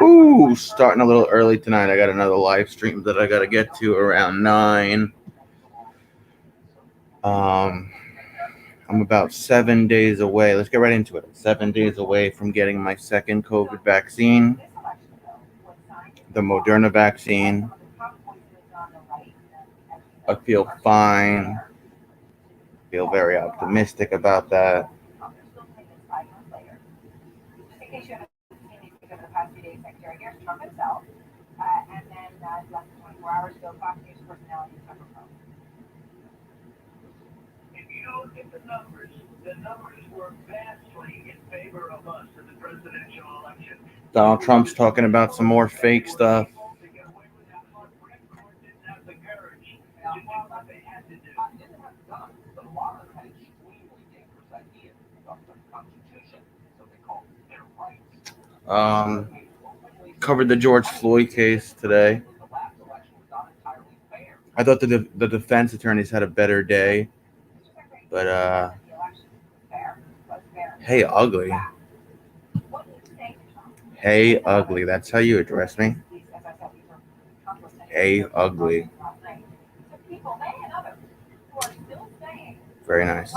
Ooh, starting a little early tonight. I got another live stream that I got to get to around 9. Um, I'm about 7 days away. Let's get right into it. 7 days away from getting my second COVID vaccine, the Moderna vaccine. I feel fine. Feel very optimistic about that. Donald Trump's talking about some more fake stuff. Um, Covered the George Floyd case today. I thought the defense attorneys had a better day, but hey, ugly. Hey, ugly. That's how you address me. Hey, ugly. Very nice.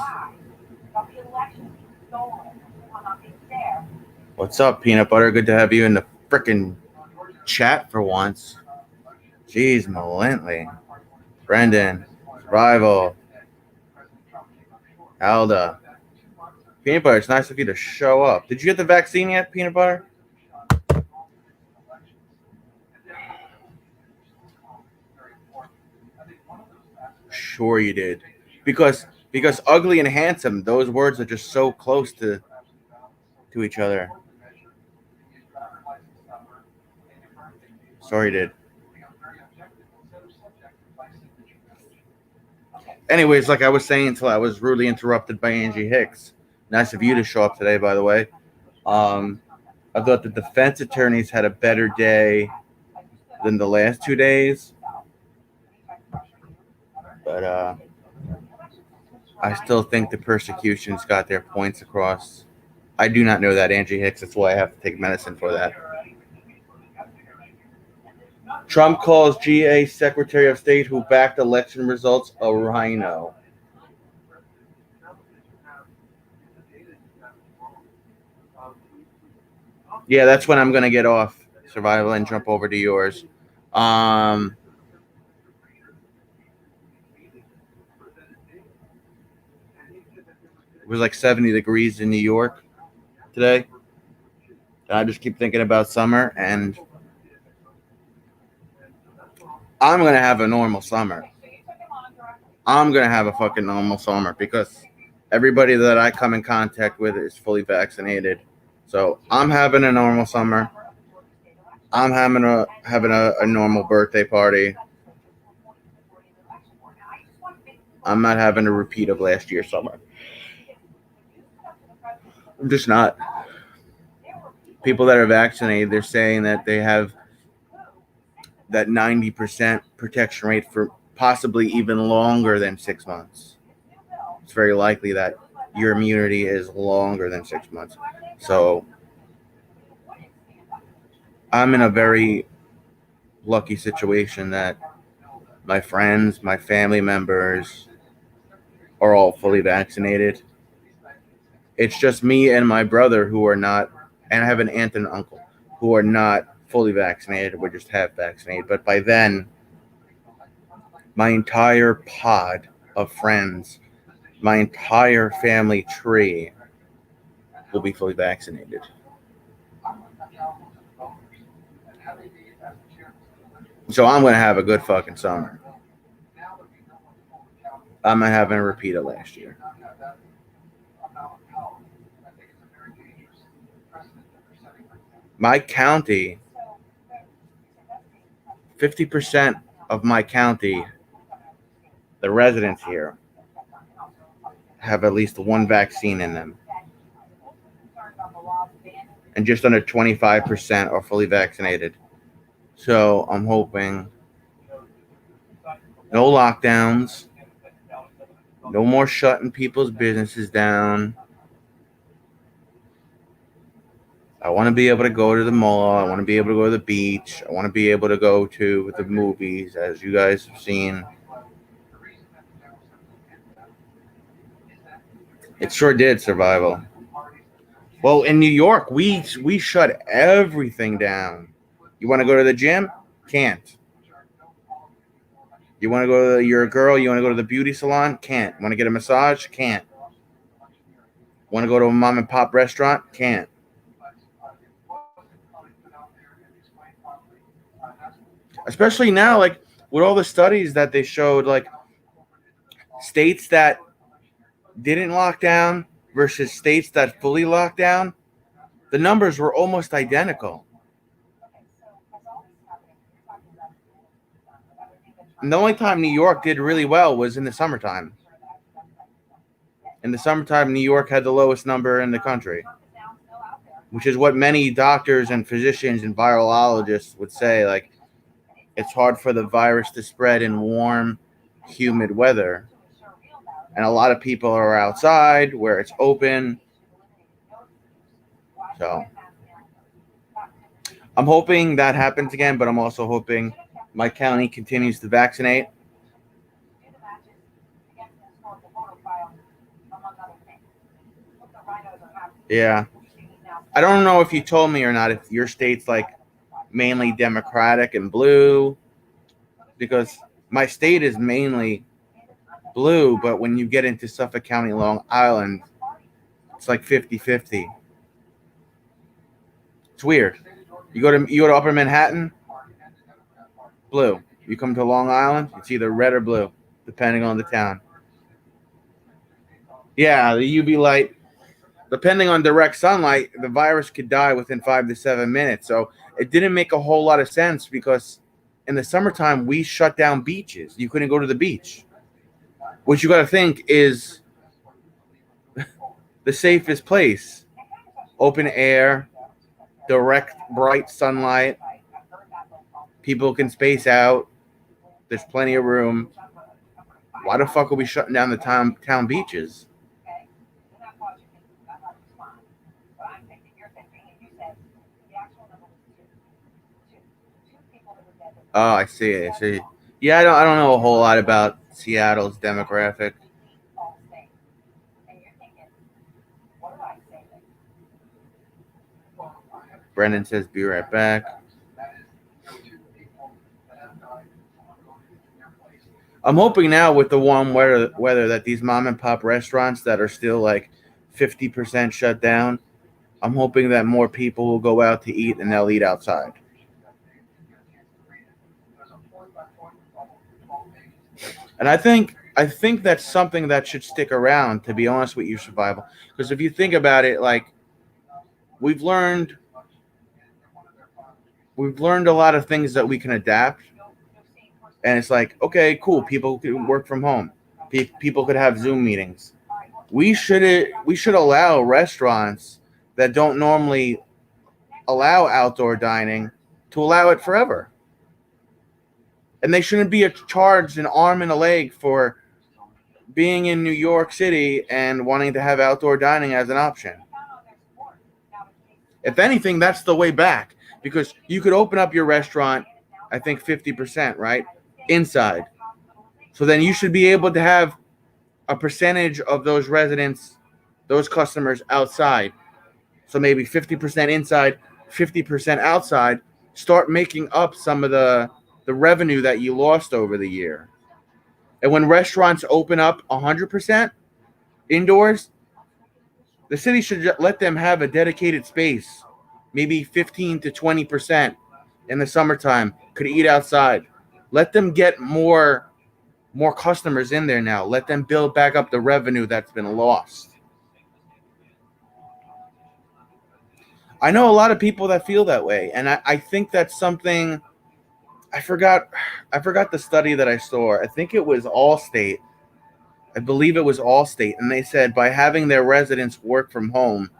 What's up, Peanut Butter? Good to have you in the frickin' chat for once. Jeez, Malentley. Brendan. Rival. Alda. Peanut Butter, it's nice of you to show up. Did you get the vaccine yet, Peanut Butter? Sure you did. Because ugly and handsome, those words are just so close to each other. Sorry, did. Anyways, like I was saying until I was rudely interrupted by Angie Hicks. Nice of you to show up today, by the way. I thought the defense attorneys had a better day than the last 2 days. But I still think the persecution's got their points across. I do not know that, Angie Hicks. That's why I have to take medicine for that. Trump calls GA Secretary of State who backed election results a rhino. Yeah, that's when I'm going to get off Survival and jump over to yours. It was like 70 degrees in New York today. And I just keep thinking about summer, and I'm going to have a normal summer. I'm going to have a fucking normal summer because everybody that I come in contact with is fully vaccinated. So I'm having a normal summer. I'm having a normal birthday party. I'm not having a repeat of last year's summer. I'm just not. People that are vaccinated, they're saying that they have that 90% protection rate for possibly even longer than 6 months. It's very likely that your immunity is longer than 6 months. So I'm in a very lucky situation that my friends, my family members are all fully vaccinated. It's just me and my brother who are not, and I have an aunt and uncle who are not fully vaccinated. We're just half vaccinated. But by then, my entire pod of friends, my entire family tree will be fully vaccinated. So I'm going to have a good fucking summer. I'm not having a repeat of last year. My county, 50% of my county, the residents here, have at least one vaccine in them. And just under 25% are fully vaccinated. So I'm hoping no lockdowns, no more shutting people's businesses down. I want to be able to go to the mall. I want to be able to go to the beach. I want to be able to go to the movies, as you guys have seen. It sure did, survival. Well, in New York, we shut everything down. You want to go to the gym? Can't. You want to go to you're a girl, you want to go to the beauty salon? Can't. Want to get a massage? Can't. Want to go to a mom and pop restaurant? Can't. Especially now, like with all the studies that they showed, like states that didn't lock down versus states that fully locked down, the numbers were almost identical. And the only time New York did really well was in the summertime. In the summertime, New York had the lowest number in the country, which is what many doctors and physicians and virologists would say. Like, it's hard for the virus to spread in warm, humid weather. And a lot of people are outside where it's open. So I'm hoping that happens again, but I'm also hoping my county continues to vaccinate. Yeah. I don't know if you told me or not if your state's like mainly Democratic and blue, because my state is mainly blue, but when you get into Suffolk County, Long Island, it's like 50-50. It's weird. You go to Upper Manhattan, blue. You come to Long Island, it's either red or blue, depending on the town. Yeah, the UV light, depending on direct sunlight, the virus could die within 5 to 7 minutes. So it didn't make a whole lot of sense because in the summertime we shut down beaches. You couldn't go to the beach. What you got to think is the safest place: open air, direct bright sunlight. People can space out. There's plenty of room. Why the fuck are we shutting down the town beaches? Oh, I see. I see. Yeah, I don't know a whole lot about Seattle's demographic. Brendan says, "Be right back." I'm hoping now with the warm weather that these mom and pop restaurants that are still like 50% shut down, I'm hoping that more people will go out to eat and they'll eat outside. And I think that's something that should stick around, to be honest with you, survival. Because if you think about it, like we've learned a lot of things that we can adapt. And it's like, okay, cool. People can work from home. People could have Zoom meetings. We should allow restaurants that don't normally allow outdoor dining to allow it forever. And they shouldn't be charged an arm and a leg for being in New York City and wanting to have outdoor dining as an option. If anything, that's the way back, because you could open up your restaurant, I think 50%, right? Inside. So then you should be able to have a percentage of those residents, those customers outside. So maybe 50% inside, 50% outside. Start making up some of the revenue that you lost over the year. And when restaurants open up 100% indoors, the city should let them have a dedicated space, maybe 15 to 20% in the summertime, could eat outside. Let them get more customers in there now. Let them build back up the revenue that's been lost. I know a lot of people that feel that way, and I think that's something. I forgot the study that I saw. I think it was Allstate. I believe it was Allstate, and they said by having their residents work from home,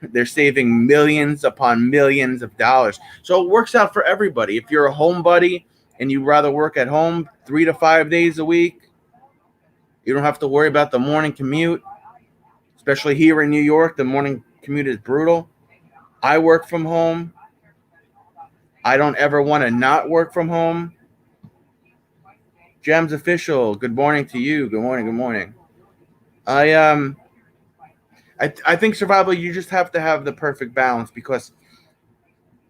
they're saving millions upon millions of dollars. So it works out for everybody. If you're a homebody and you'd rather work at home 3 to 5 days a week, you don't have to worry about the morning commute. Especially here in New York, the morning commute is brutal. I work from home. I don't ever want to not work from home. Gems official. Good morning to you. Good morning. Good morning. I I think survival. You just have to have the perfect balance because,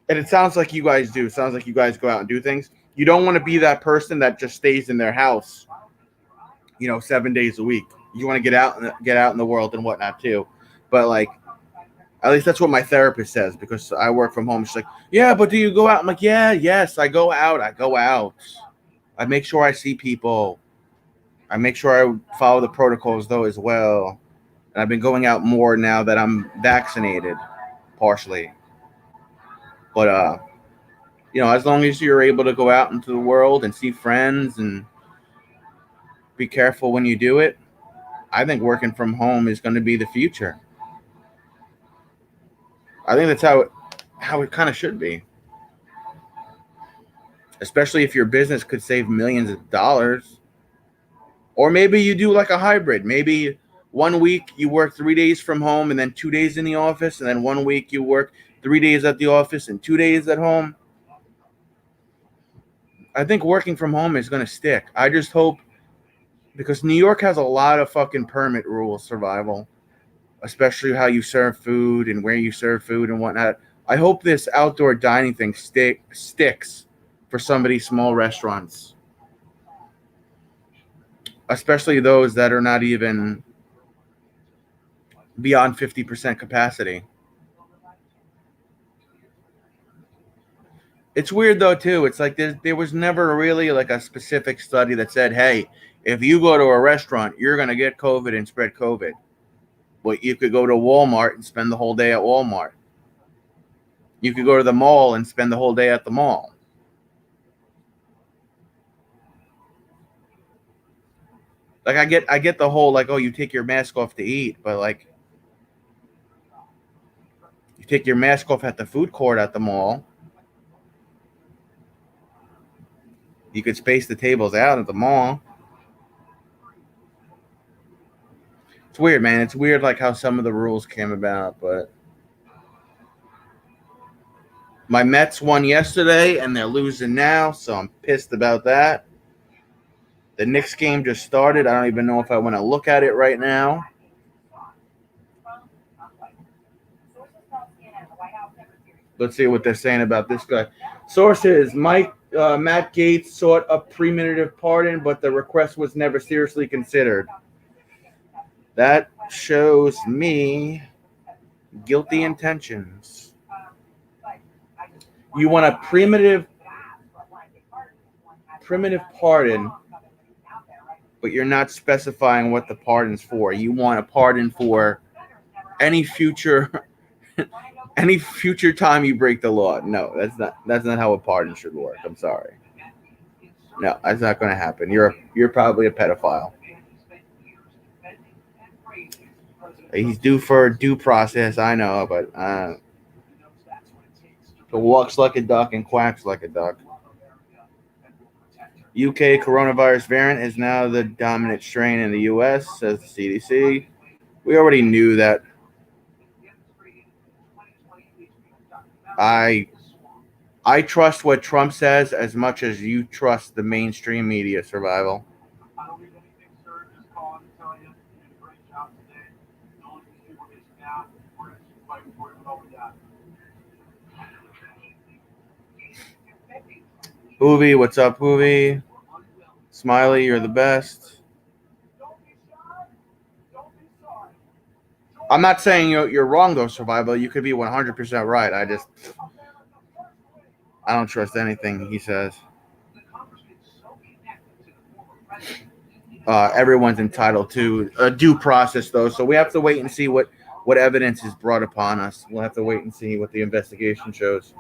and it sounds like you guys do. It sounds like you guys go out and do things. You don't want to be that person that just stays in their house, 7 days a week. You want to get out in the world and whatnot too. But like, at least that's what my therapist says because I work from home. She's like, yeah, but do you go out? I'm like, yeah, yes, I go out. I go out. I make sure I see people. I make sure I follow the protocols though as well. And I've been going out more now that I'm vaccinated, partially. But as long as you're able to go out into the world and see friends and be careful when you do it, I think working from home is going to be the future. I think that's how it kind of should be. Especially if your business could save millions of dollars. Or maybe you do like a hybrid. Maybe one week you work 3 days from home and then 2 days in the office, and then one week you work 3 days at the office and 2 days at home. I think working from home is going to stick. I just hope, because New York has a lot of fucking permit rules, survival, especially how you serve food and where you serve food and whatnot. I hope this outdoor dining thing sticks for some of these small restaurants, especially those that are not even beyond 50% capacity. It's weird though too. It's like there was never really like a specific study that said, hey, if you go to a restaurant, you're gonna get COVID and spread COVID. But you could go to Walmart and spend the whole day at Walmart. You could go to the mall and spend the whole day at the mall. Like I get the whole like, oh, you take your mask off to eat, but like you take your mask off at the food court at the mall. You could space the tables out at the mall. It's weird, man. It's weird like how some of the rules came about, but my Mets won yesterday and they're losing now, so I'm pissed about that. The Knicks game just started. I don't even know if I want to look at it right now. Let's see what they're saying about this guy. Sources: Matt Gaetz sought a premeditative pardon, but the request was never seriously considered. That shows me guilty intentions. You want a primitive pardon, but you're not specifying what the pardon's for. You want a pardon for any future time you break the law. No, that's not how a pardon should work. I'm sorry. No, that's not going to happen. You're probably a pedophile. He's due for due process, I know, but he walks like a duck and quacks like a duck. UK coronavirus variant is now the dominant strain in the US, says the CDC. We already knew that. I trust what Trump says as much as you trust the mainstream media, survival. Hoovy, what's up, Hoovy? Smiley, you're the best. I'm not saying you're wrong, though, survival. You could be 100% right. I don't trust anything he says. Everyone's entitled to a due process, though, so we have to wait and see what evidence is brought upon us. We'll have to wait and see what the investigation shows.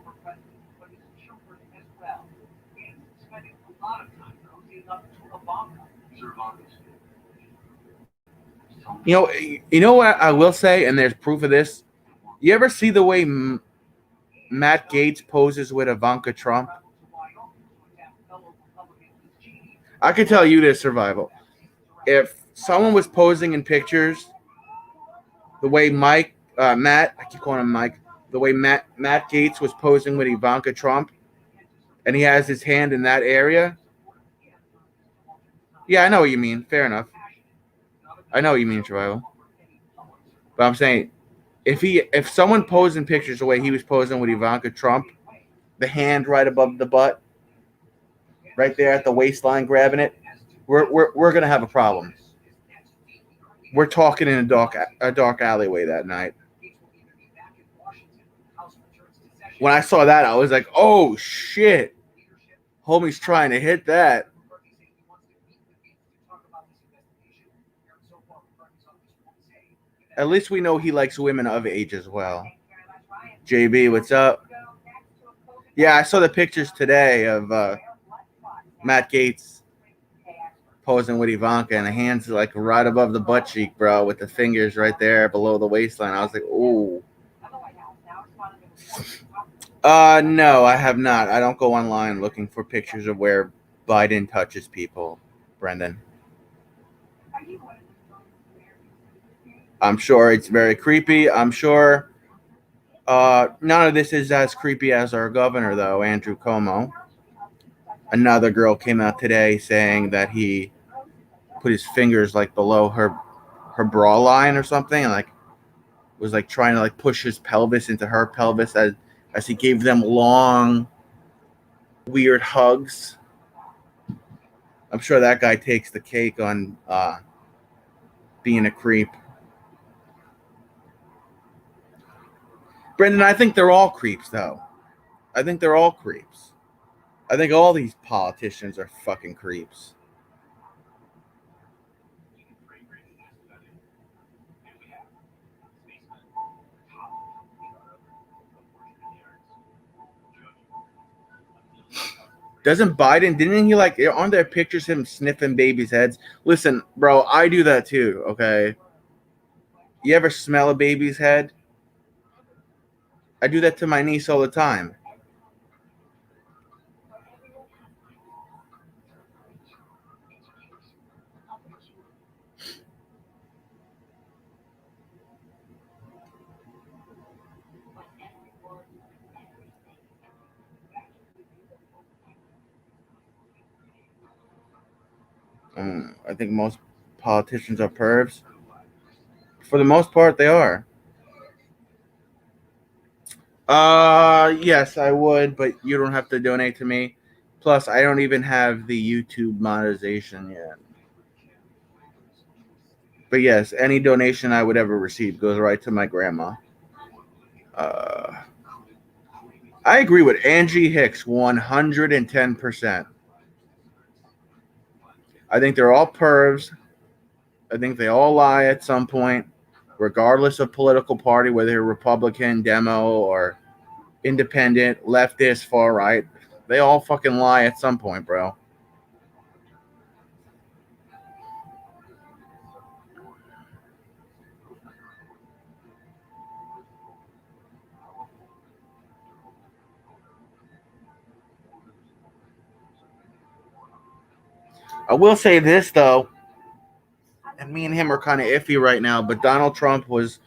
You know what I will say, and there's proof of this. You ever see the way Matt Gaetz poses with Ivanka Trump? I can tell you this, survival. If someone was posing in pictures the way Matt, I keep calling him Mike, The way Matt Gaetz was posing with Ivanka Trump, and he has his hand in that area. Yeah, I know what you mean. Fair enough. I know what you mean, Survival. But I'm saying, if someone posing pictures the way he was posing with Ivanka Trump, the hand right above the butt, right there at the waistline, grabbing it, we're gonna have a problem. We're talking in a dark alleyway that night. When I saw that, I was like, oh shit, homie's trying to hit that. At least we know he likes women of age as well. JB, what's up? Yeah, I saw the pictures today of Matt Gaetz posing with Ivanka, and the hands like right above the butt cheek, bro, with the fingers right there below the waistline. I was like, ooh. No, I have not. I don't go online looking for pictures of where Biden touches people, Brendan. I'm sure it's very creepy. I'm sure none of this is as creepy as our governor, though, Andrew Cuomo. Another girl came out today saying that he put his fingers like below her bra line or something, and like was like trying to like push his pelvis into her pelvis as he gave them long, weird hugs. I'm sure that guy takes the cake on being a creep. Brendan, I think they're all creeps, though. I think they're all creeps. I think all these politicians are fucking creeps. Doesn't Biden, didn't he like, aren't there pictures of him sniffing babies' heads? Listen, bro, I do that too, okay? You ever smell a baby's head? I do that to my niece all the time. I think most politicians are pervs. For the most part, they are. Yes, I would, but you don't have to donate to me. Plus, I don't even have the YouTube monetization yet. But yes, any donation I would ever receive goes right to my grandma. I agree with Angie Hicks 110%. I think they're all pervs. I think they all lie at some point, regardless of political party, whether you're Republican, Demo, or independent, leftist, far right. They all fucking lie at some point, bro. I will say this, though, and me and him are kind of iffy right now, but Donald Trump was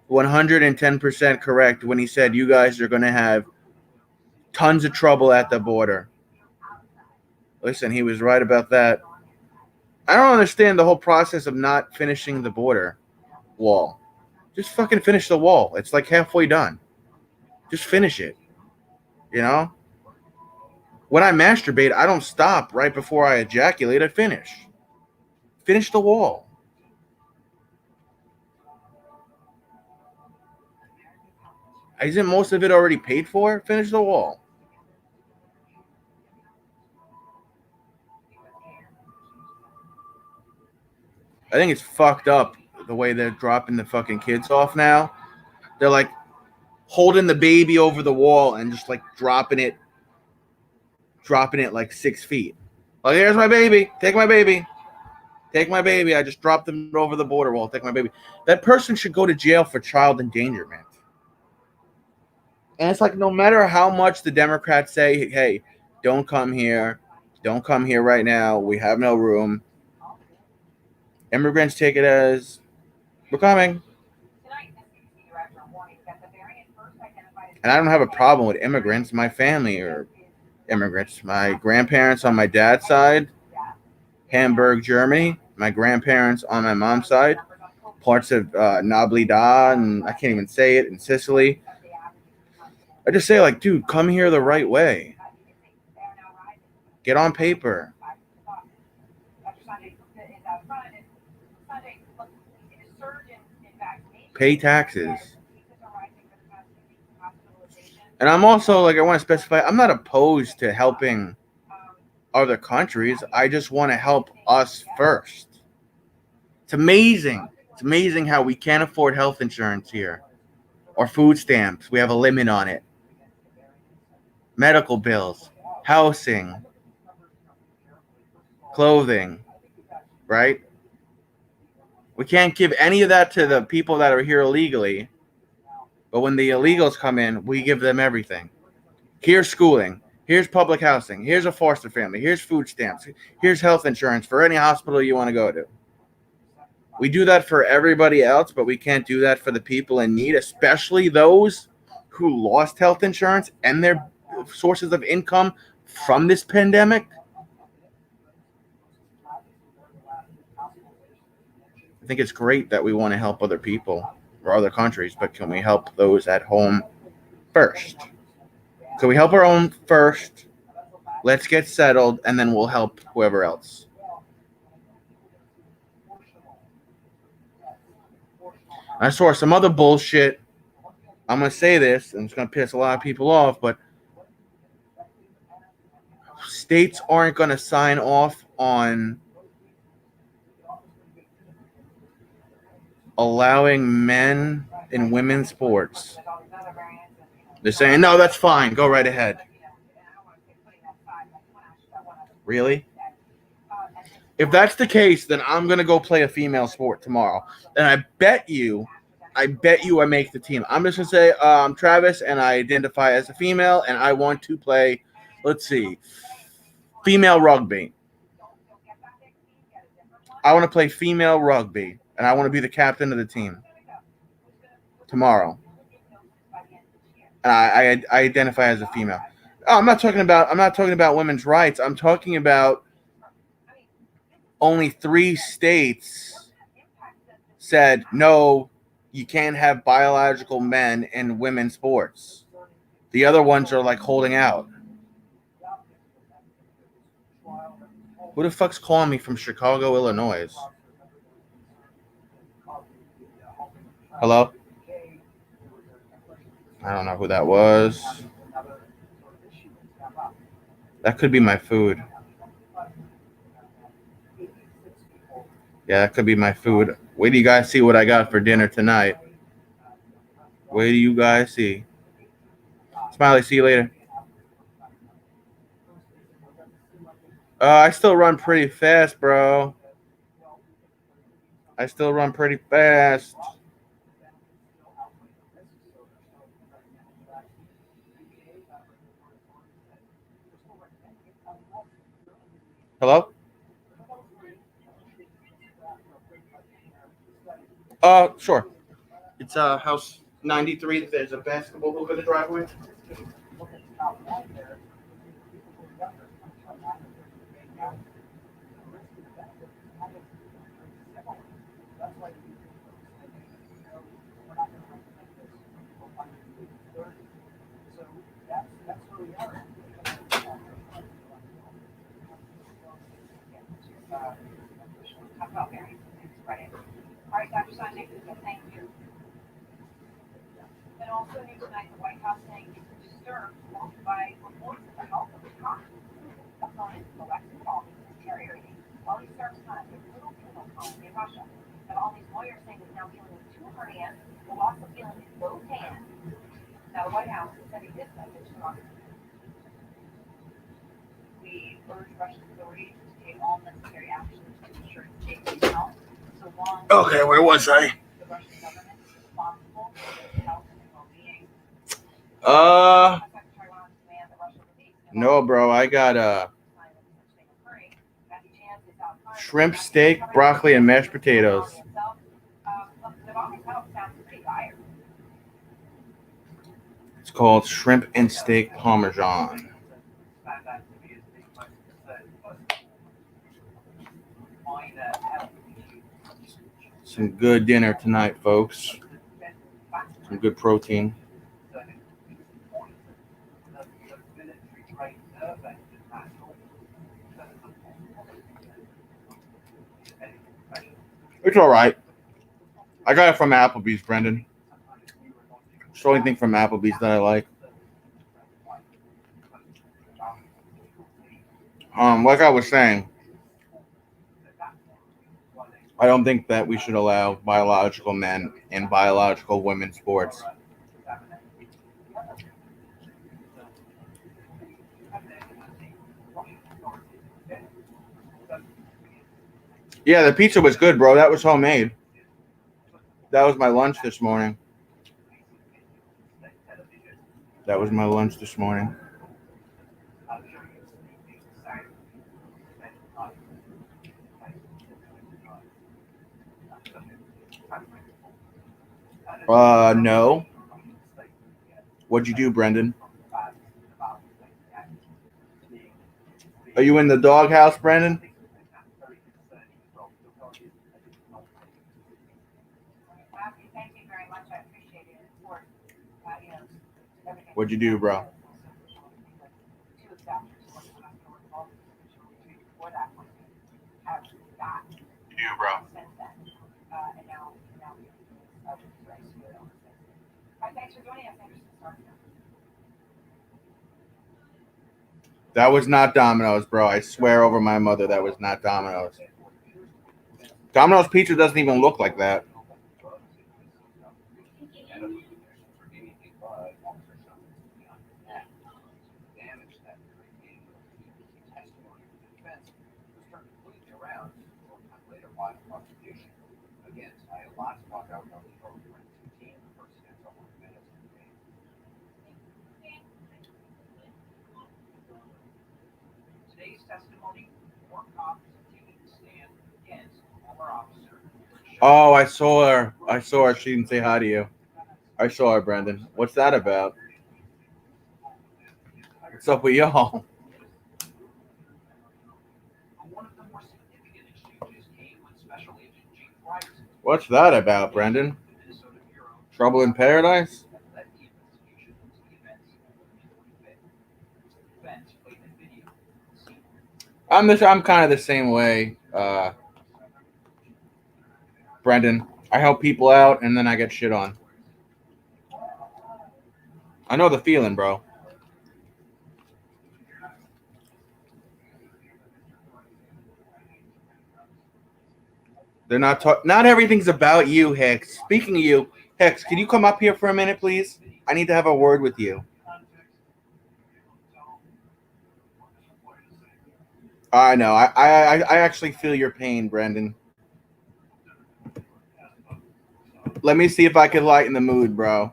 110% correct when he said you guys are going to have tons of trouble at the border. Listen, he was right about that. I don't understand the whole process of not finishing the border wall. Just fucking finish the wall. It's like halfway done. Just finish it. You know? When I masturbate, I don't stop right before I ejaculate. I finish. Finish the wall. Isn't most of it already paid for? Finish the wall. I think it's fucked up the way they're dropping the fucking kids off now. They're like holding the baby over the wall and just like dropping it like 6 feet. Like, here's my baby. Take my baby. Take my baby. I just dropped them over the border wall. Take my baby. That person should go to jail for child endangerment. And it's like, no matter how much the Democrats say, hey, don't come here. Don't come here right now. We have no room. Immigrants take it as, we're coming. And I don't have a problem with immigrants. My family are immigrants. My grandparents on my dad's side, Hamburg, Germany. My grandparents on my mom's side, parts of Noblida, and I can't even say it, in Sicily. I just say, like, dude, come here the right way. Get on paper. Pay taxes. And I'm also, like, I want to specify, I'm not opposed to helping other countries. I just want to help us first. It's amazing. It's amazing how we can't afford health insurance here. Or food stamps. We have a limit on it. Medical bills. Housing. Clothing. Right? We can't give any of that to the people that are here illegally. But when the illegals come in, we give them everything. Here's schooling. Here's public housing. Here's a foster family. Here's food stamps. Here's health insurance for any hospital you want to go to. We do that for everybody else, but we can't do that for the people in need, especially those who lost health insurance and their sources of income from this pandemic. I think it's great that we want to help other people or other countries, but can we help those at home first? So we help our own first. Let's get settled, and then we'll help whoever else. I saw some other bullshit. I'm going to say this, and it's going to piss a lot of people off, but states aren't going to sign off on allowing men in women's sports. They're saying, no, that's fine. Go right ahead. Really? If that's the case, then I'm going to go play a female sport tomorrow. And I bet you I make the team. I'm just going to say, I'm Travis, and I identify as a female, and I want to play, let's see, female rugby. I want to play female rugby, and I want to be the captain of the team tomorrow. And I identify as a female. Oh, I'm not talking about women's rights. I'm talking about only 3 states said no, you can't have biological men in women's sports. The other ones are like holding out. Who the fuck's calling me from Chicago, Illinois? Hello? I don't know who that was. That could be my food. Yeah, that could be my food. Wait till you guys see what I got for dinner tonight. Wait till you guys see. Smiley, see you later. I still run pretty fast, bro. I still run pretty fast. Hello? Sure. It's house 93. There's a basketball hoop in the driveway. All right, Dr. Sonnick, thank you. And also news tonight, the White House saying it's disturbed by reports of the health of the top opponent of Alexei Navalny is deteriorating while he serves time in little penal colony in Russia. And all these lawyers saying he's now dealing with 2 hernias, the loss of feeling in both hands. Now the White House is sending this message to Russia. We urge Russian authorities to take all necessary actions to ensure its safety and health. Okay, where was I? The Russian government is responsible for the health and well-being. No, bro, I got shrimp steak, broccoli, and mashed potatoes. It's called shrimp and steak parmesan. Some good dinner tonight, folks. Some good protein. It's all right. I got it from Applebee's, Brendan. It's the only thing from Applebee's that I like. Like I was saying, I don't think that we should allow biological men in biological women sports. Yeah, the pizza was good, bro. That was homemade. That was my lunch this morning. That was my lunch this morning. No. What'd you do, Brendan? Are you in the doghouse, Brendan? What'd you do, bro? You, bro. That was not Domino's, bro. I swear over my mother, that was not Domino's. Domino's pizza doesn't even look like that. Oh, I saw her. I saw her. She didn't say hi to you. I saw her, Brendan. What's that about? What's up with y'all? What's that about, Brendan? Trouble in paradise? I'm kind of the same way, Brendan. I help people out and then I get shit on. I know the feeling, bro. They're not everything's about you, Hicks. Speaking of you, Hicks, can you come up here for a minute, please? I need to have a word with you. I know. I actually feel your pain, Brendan. Let me see if I can lighten the mood, bro.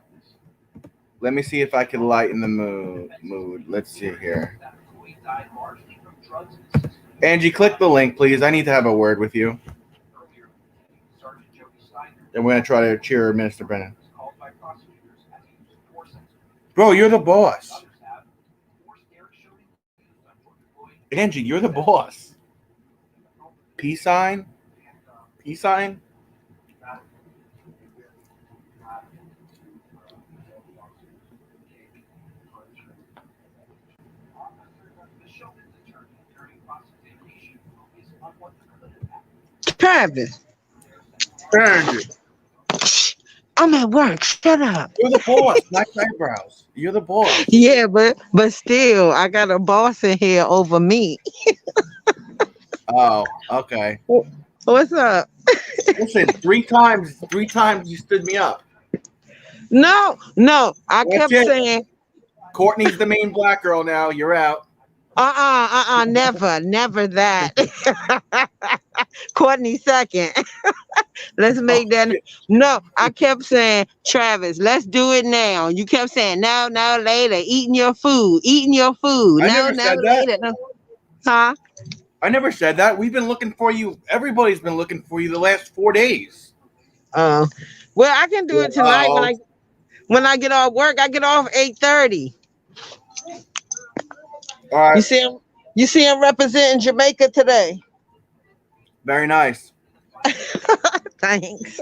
Let me see if I can lighten the mood. Let's see here. Angie, click the link, please. I need to have a word with you. And we're going to try to cheer Minister Brennan. Bro, you're the boss. Angie, you're the boss. Peace sign? Peace sign? Travis. Angie. I'm at work. Shut up. You're the boss. Black eyebrows. You're the boss. Yeah, but still, I got a boss in here over me. Oh, okay. What's up? Listen, three times you stood me up. No. I That's kept it. saying, Courtney's the main black girl now. You're out. never that. Courtney second. Let's make that. No, I kept saying, Travis, let's do it now. You kept saying, no, later. Eating your food. I No, never said that. later. No. Huh? I never said that. We've been looking for you. Everybody's been looking for you the last 4 days. Well, I can do it tonight When I get off work, I get off 8:30. All right. You see him? You see him representing Jamaica today. Very nice. Thanks.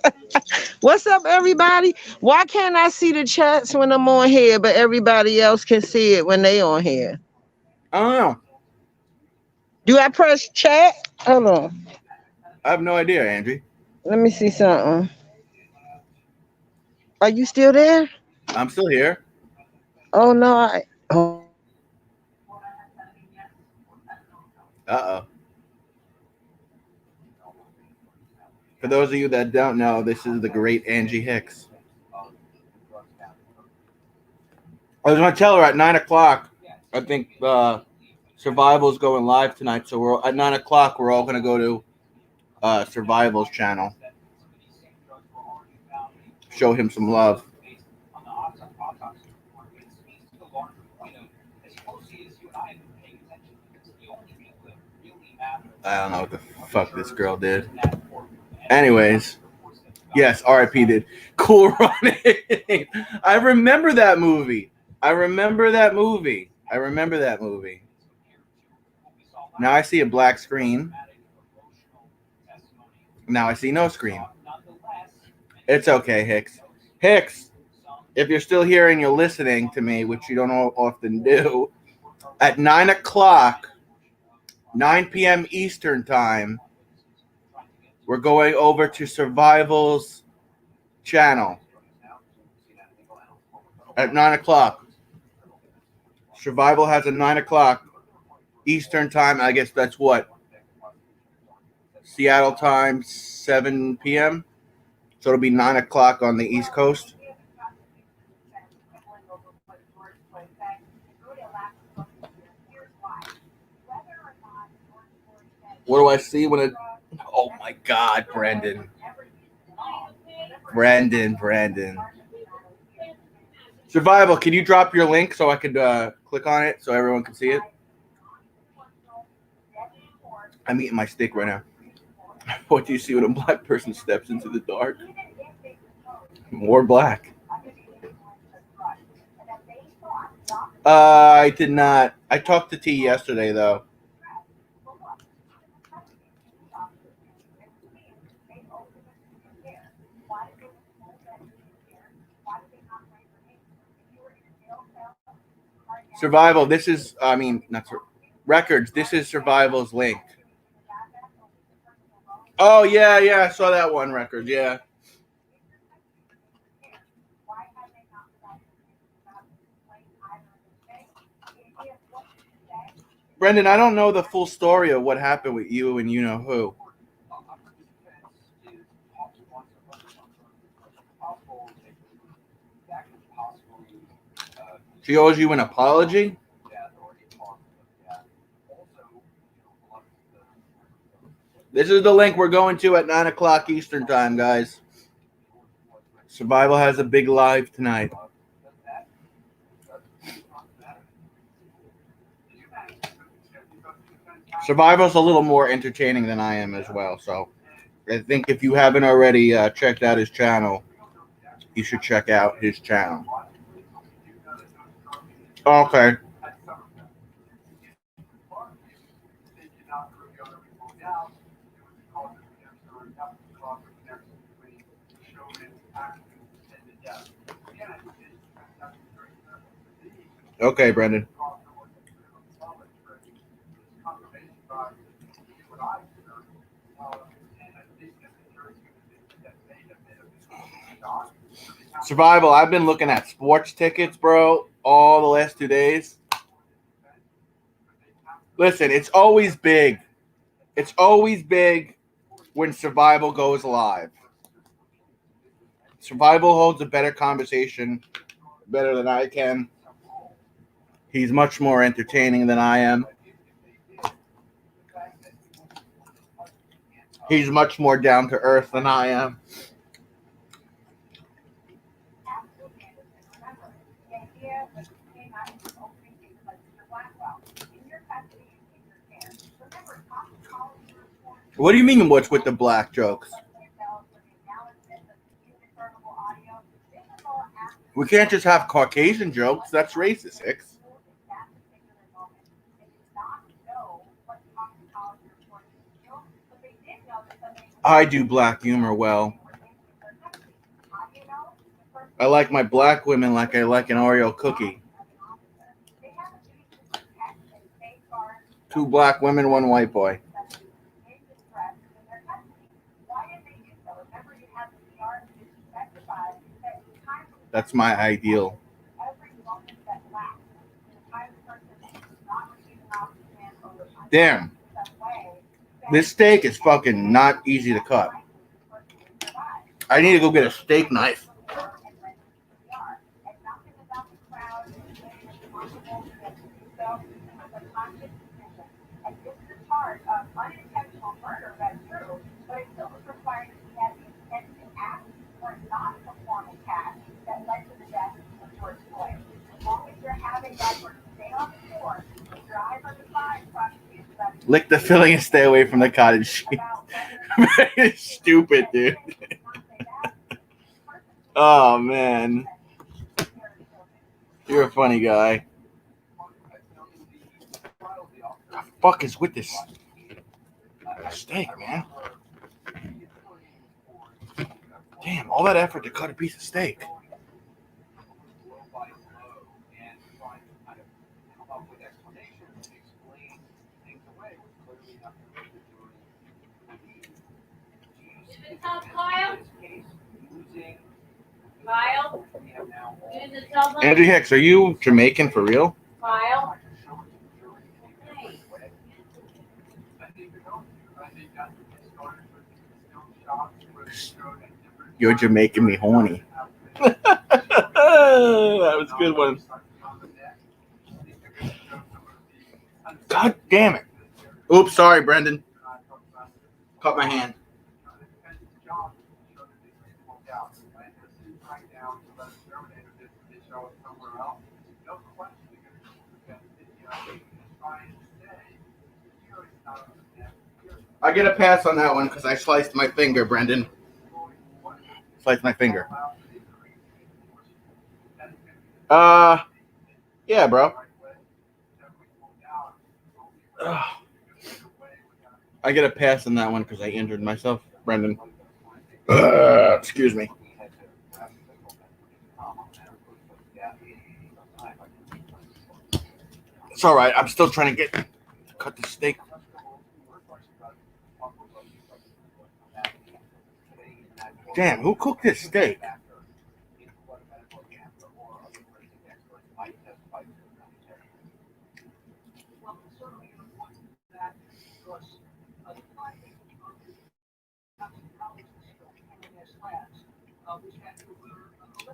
What's up, everybody? Why can't I see the chats when I'm on here, but everybody else can see it when they on here? I don't know. Do I press chat? Hold on. I have no idea, Angie. Let me see something. Are you still there? I'm still here. Oh no, oh. Uh-oh. For those of you that don't know, this is the great Angie Hicks. I was going to tell her at 9 o'clock, I think Survival's going live tonight. So we're at 9 o'clock, we're all going to go to Survival's channel. Show him some love. I don't know what the fuck this girl did. Anyways, yes, RIP did. Cool Running. I remember that movie. Now I see a black screen. Now I see no screen. It's okay, Hicks. Hicks, if you're still here and you're listening to me, which you don't often do, at 9 o'clock, 9 p.m. Eastern time, we're going over to Survival's channel at 9 o'clock. Survival has a 9 o'clock Eastern time. I guess that's what? Seattle time, 7 p.m. So it'll be 9 o'clock on the East Coast. What do I see when it? Oh my God, Brandon. Survival, can you drop your link so I could click on it so everyone can see it? I'm eating my steak right now. What do you see when a black person steps into the dark? More black. I did not. I talked to T yesterday, though. Survival, this is, Records, this is Survival's link. Oh, yeah, I saw that one, Records, yeah. Brendan, I don't know the full story of what happened with you and you know who. She owes you an apology? This is the link we're going to at 9 o'clock Eastern time, guys. Survival has a big live tonight. Survival's a little more entertaining than I am as well, so I think if you haven't already checked out his channel, you should check out his channel. Okay. Okay, Brendan. Survival, I've been looking at sports tickets, bro, all the last 2 days. Listen, it's always big. It's always big when Survival goes live. Survival holds a better conversation, better than I can. He's much more entertaining than I am. He's much more down to earth than I am. What do you mean what's with the black jokes? We can't just have Caucasian jokes. That's racist, Hicks. I do black humor well. I like my black women like I like an Oreo cookie. 2 black women, 1 white boy. That's my ideal. Damn. This steak is fucking not easy to cut. I need to go get a steak knife. Lick the filling and stay away from the cottage cheese. Stupid, dude. Oh, man. You're a funny guy. The fuck is with this steak, man? Damn, all that effort to cut a piece of steak. Kyle? Andrew Hicks, are you Jamaican for real? Kyle? You're Jamaican me horny. That was a good one. God damn it. Oops, sorry, Brendan. Cut my hand. I get a pass on that one because I sliced my finger, Brendan. Sliced my finger. Yeah, bro. I get a pass on that one because I injured myself, Brendan. Excuse me. It's all right. I'm still trying to cut the steak. Damn, who cooked this steak?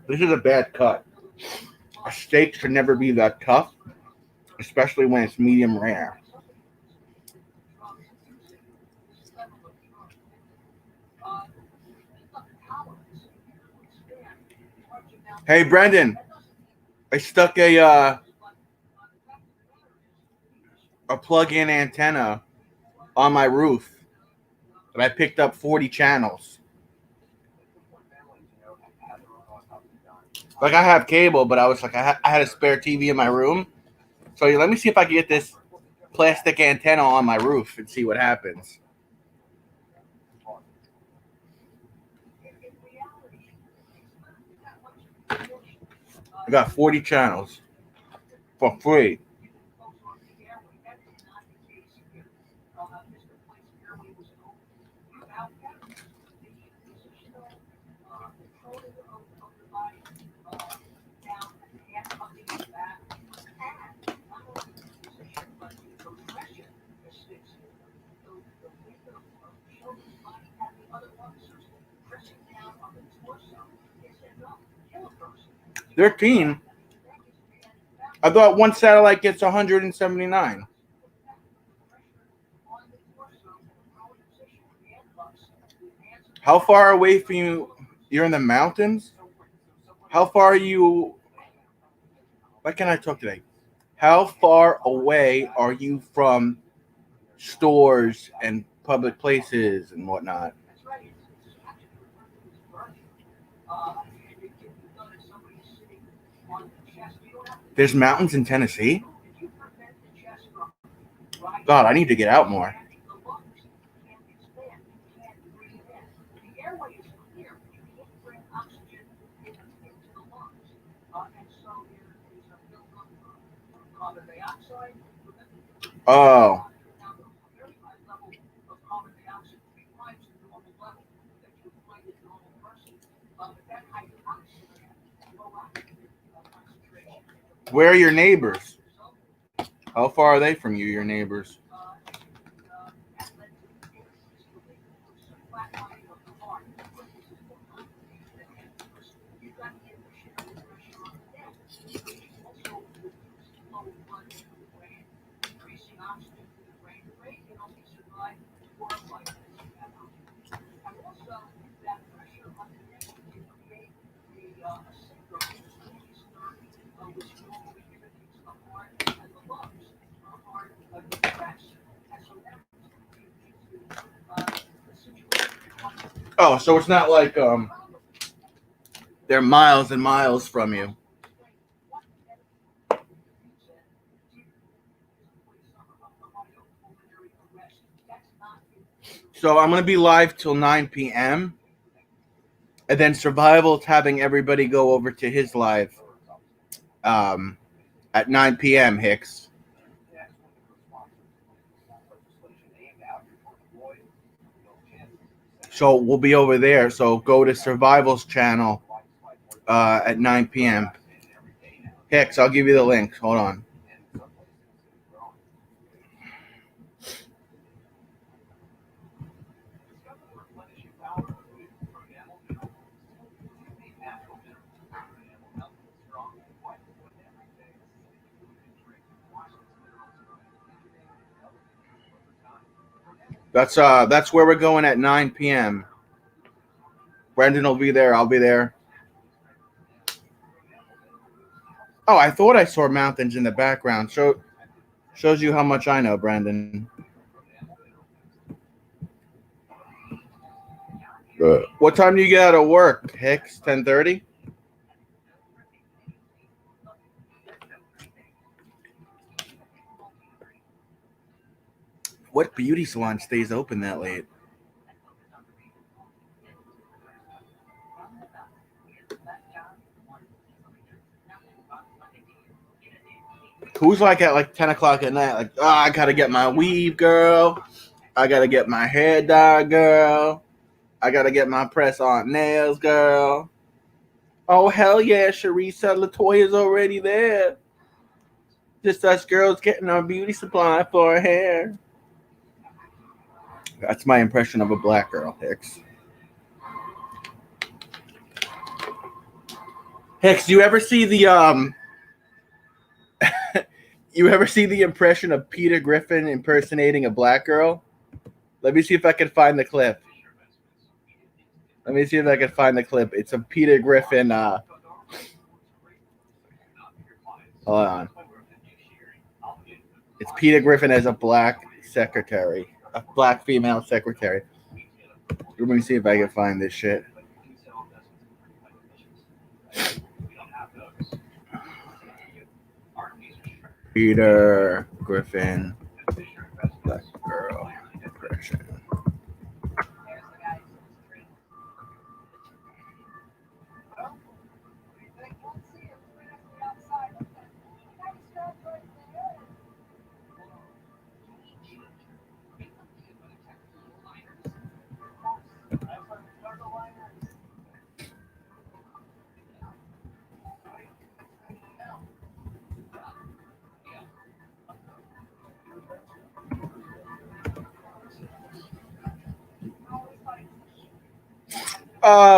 This is a bad cut. A steak should never be that tough, especially when it's medium rare. Hey, Brendan, I stuck a plug-in antenna on my roof, and I picked up 40 channels. Like, I have cable, but I was like, I had a spare TV in my room, so let me see if I can get this plastic antenna on my roof and see what happens. I got 40 channels for free. $13. I thought one satellite gets 179. How far away from you? You're in the mountains? How far are you? Why can't I talk today? How far away are you from stores and public places and whatnot? There's mountains in Tennessee? God, I need to get out more. Oh. Where are your neighbors? How far are they from you, your neighbors? Oh, so it's not like they're miles and miles from you. So I'm going to be live till 9 p.m. And then Survival's having everybody go over to his live at 9 p.m., Hicks. So we'll be over there. So go to Survival's channel at 9 p.m. Hicks, I'll give you the link. Hold on. That's where we're going at 9 p.m. Brendan will be there. I'll be there. Oh, I thought I saw mountains in the background. Shows you how much I know, Brandon. What time do you get out of work, Hicks? 10:30? What beauty salon stays open that late? Who's like at like 10 o'clock at night, like, oh, I gotta get my weave, girl. I gotta get my hair dyed, girl. I gotta get my press on nails, girl. Oh, hell yeah, Sharisa Latoya's already there. Just us girls getting our beauty supply for our hair. That's my impression of a black girl, Hicks. Hicks, do you ever see the you ever see the impression of Peter Griffin impersonating a black girl? Let me see if I can find the clip. It's a Peter Griffin. Hold on. It's Peter Griffin as a black secretary, a black female secretary. Let me see if I can find this shit. Peter Griffin, black girl impression.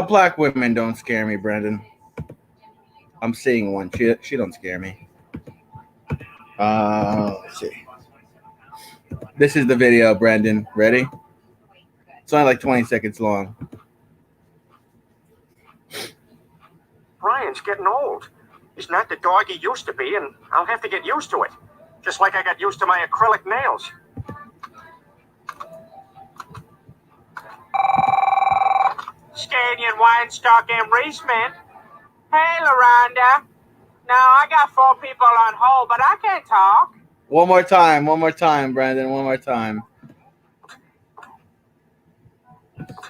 Black women don't scare me, Brendan. I'm seeing one. She don't scare me. Let's see. This is the video, Brendan. Ready? It's only like 20 seconds long. Brian's getting old. He's not the dog he used to be, and I'll have to get used to it. Just like I got used to my acrylic nails. Scanian Weinstock and Reisman. Hey, LaRonda. Now I got 4 people on hold, but I can't talk. One more time, Brandon. One more time.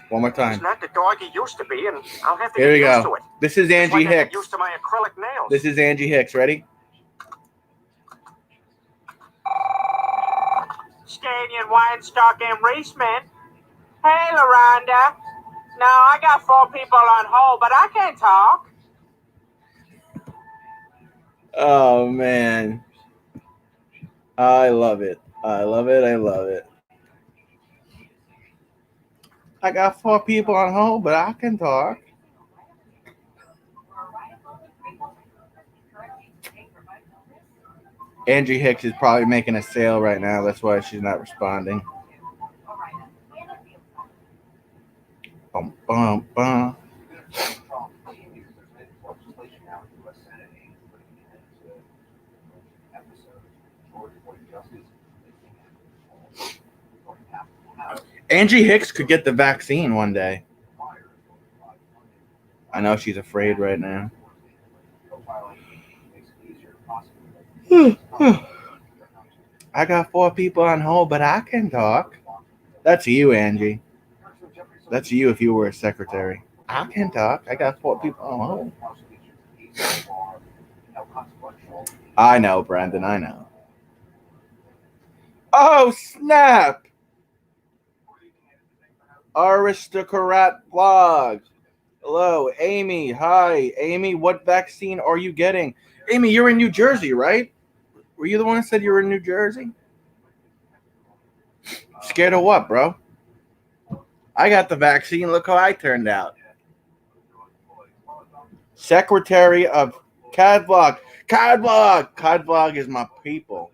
One more It's time. not the dog he used to be, and I'll have to Here get we used go. to it. This is Just Angie like I got Hicks. used to my acrylic nails. This is Angie Hicks. Ready? Scanian, Weinstock, and Reisman. Hey, LaRonda. Now I got 4 people on hold, but I can't talk. Oh man, I love it. I love it. I love it. I got 4 people on hold, but I can talk. Angie Hicks is probably making a sale right now. That's why she's not responding. Bum, bum, bum. Angie Hicks could get the vaccine one day. I know she's afraid right now. I got 4 people on hold, but I can talk. That's you, Angie. That's you if you were a secretary. I can talk. I got 4 people on hold. I know, Brandon. I know. Oh, snap! Aristocrat blog. Hello, Amy. Hi, Amy. What vaccine are you getting? Amy, you're in New Jersey, right? Were you the one that said you were in New Jersey? Scared of what, bro? I got the vaccine. Look how I turned out. Secretary of CADvlog. CADvlog! CADvlog is my people.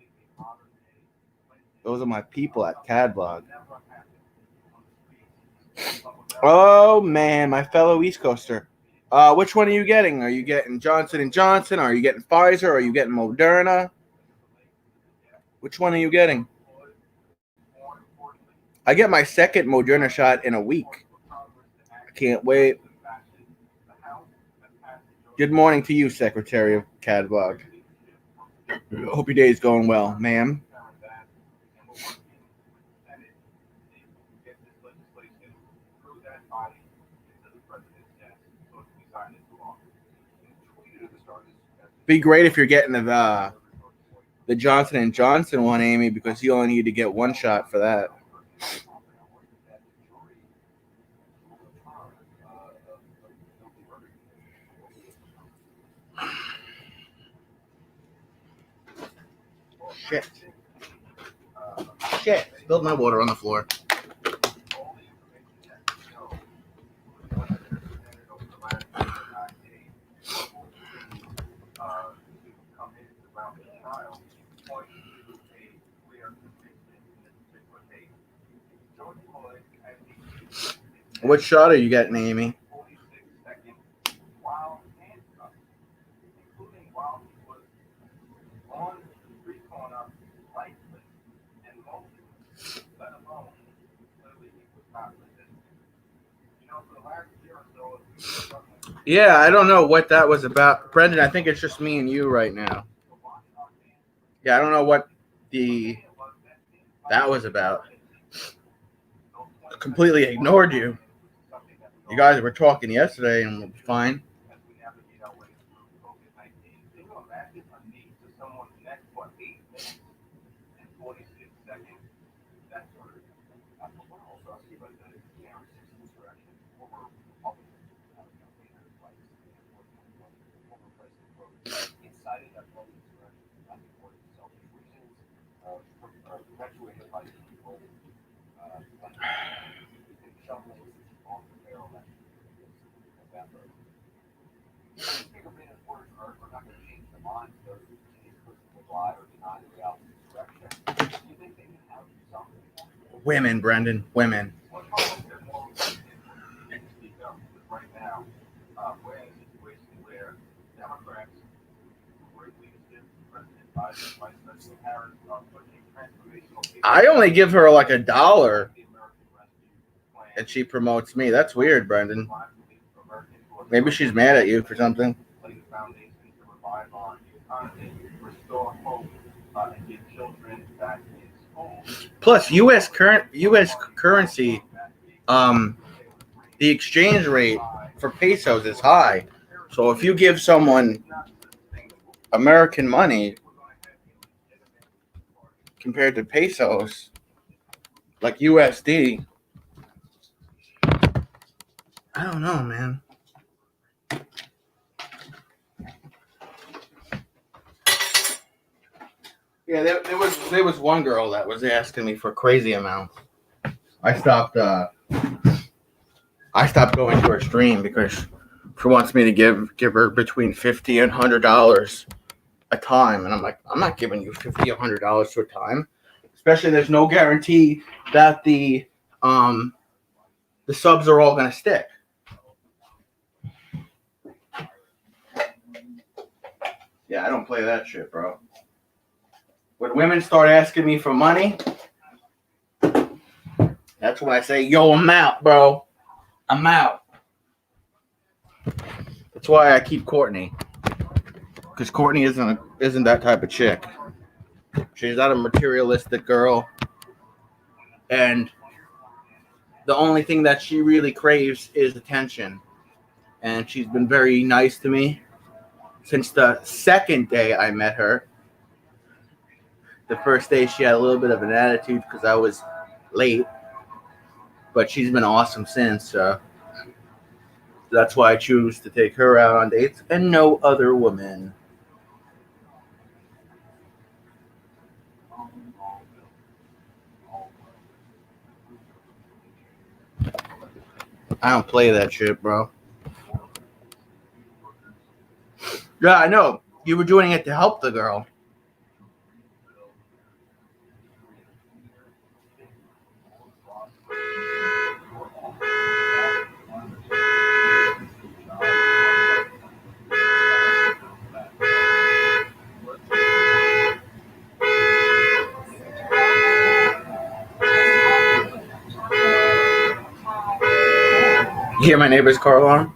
Those are my people at CADvlog. Oh, man, my fellow East Coaster. Which one are you getting? Are you getting Johnson & Johnson? Are you getting Pfizer? Are you getting Moderna? Which one are you getting? I get my second Moderna shot in a week. I can't wait. Good morning to you, Secretary of CADvlog. Hope your day is going well, ma'am. Be great if you're getting the Johnson & Johnson one, Amy, because you only need to get 1 shot for that. Shit. Shit. Spilled my water on the floor. What shot are you getting, Amy? Yeah, I don't know what that was about. Brendan, I think it's just me and you right now. Yeah, I don't know what that was about. I completely ignored you. You guys were talking yesterday and it was fine. Women, Brendan, women. I only give her like $1 and she promotes me. That's weird, Brendan. Maybe she's mad at you for something. Plus, U.S. currency, the exchange rate for pesos is high. So if you give someone American money compared to pesos, like USD, I don't know, man. Yeah, there was one girl that was asking me for crazy amounts. I stopped going to her stream because she wants me to give her between $50 and $100 a time, and I'm like, I'm not giving you $50 or $100 to a time. Especially, there's no guarantee that the subs are all gonna stick. Yeah, I don't play that shit, bro. When women start asking me for money, that's when I say, yo, I'm out, bro. I'm out. That's why I keep Courtney. Because Courtney isn't that type of chick. She's not a materialistic girl. And the only thing that she really craves is attention. And she's been very nice to me since the second day I met her. The first day she had a little bit of an attitude because I was late. But she's been awesome since. That's why I choose to take her out on dates and no other woman. I don't play that shit, bro. Yeah, I know. You were doing it to help the girl. You hear my neighbor's car alarm?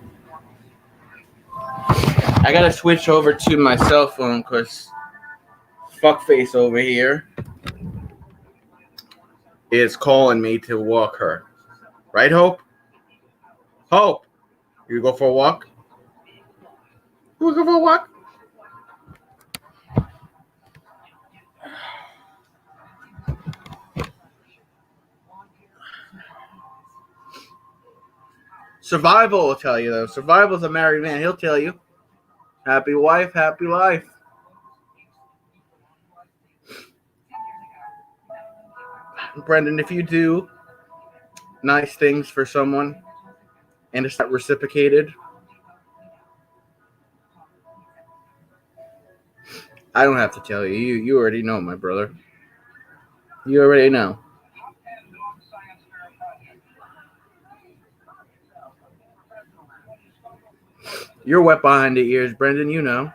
I gotta switch over to my cell phone because fuckface over here is calling me to walk her. Right, Hope? Hope, you go for a walk? You wanna go for a walk? Survival will tell you, though. Survival's a married man. He'll tell you. Happy wife, happy life. Brendan, if you do nice things for someone and it's not reciprocated, I don't have to tell you. You already know, my brother. You already know. You're wet behind the ears, Brendan. You know.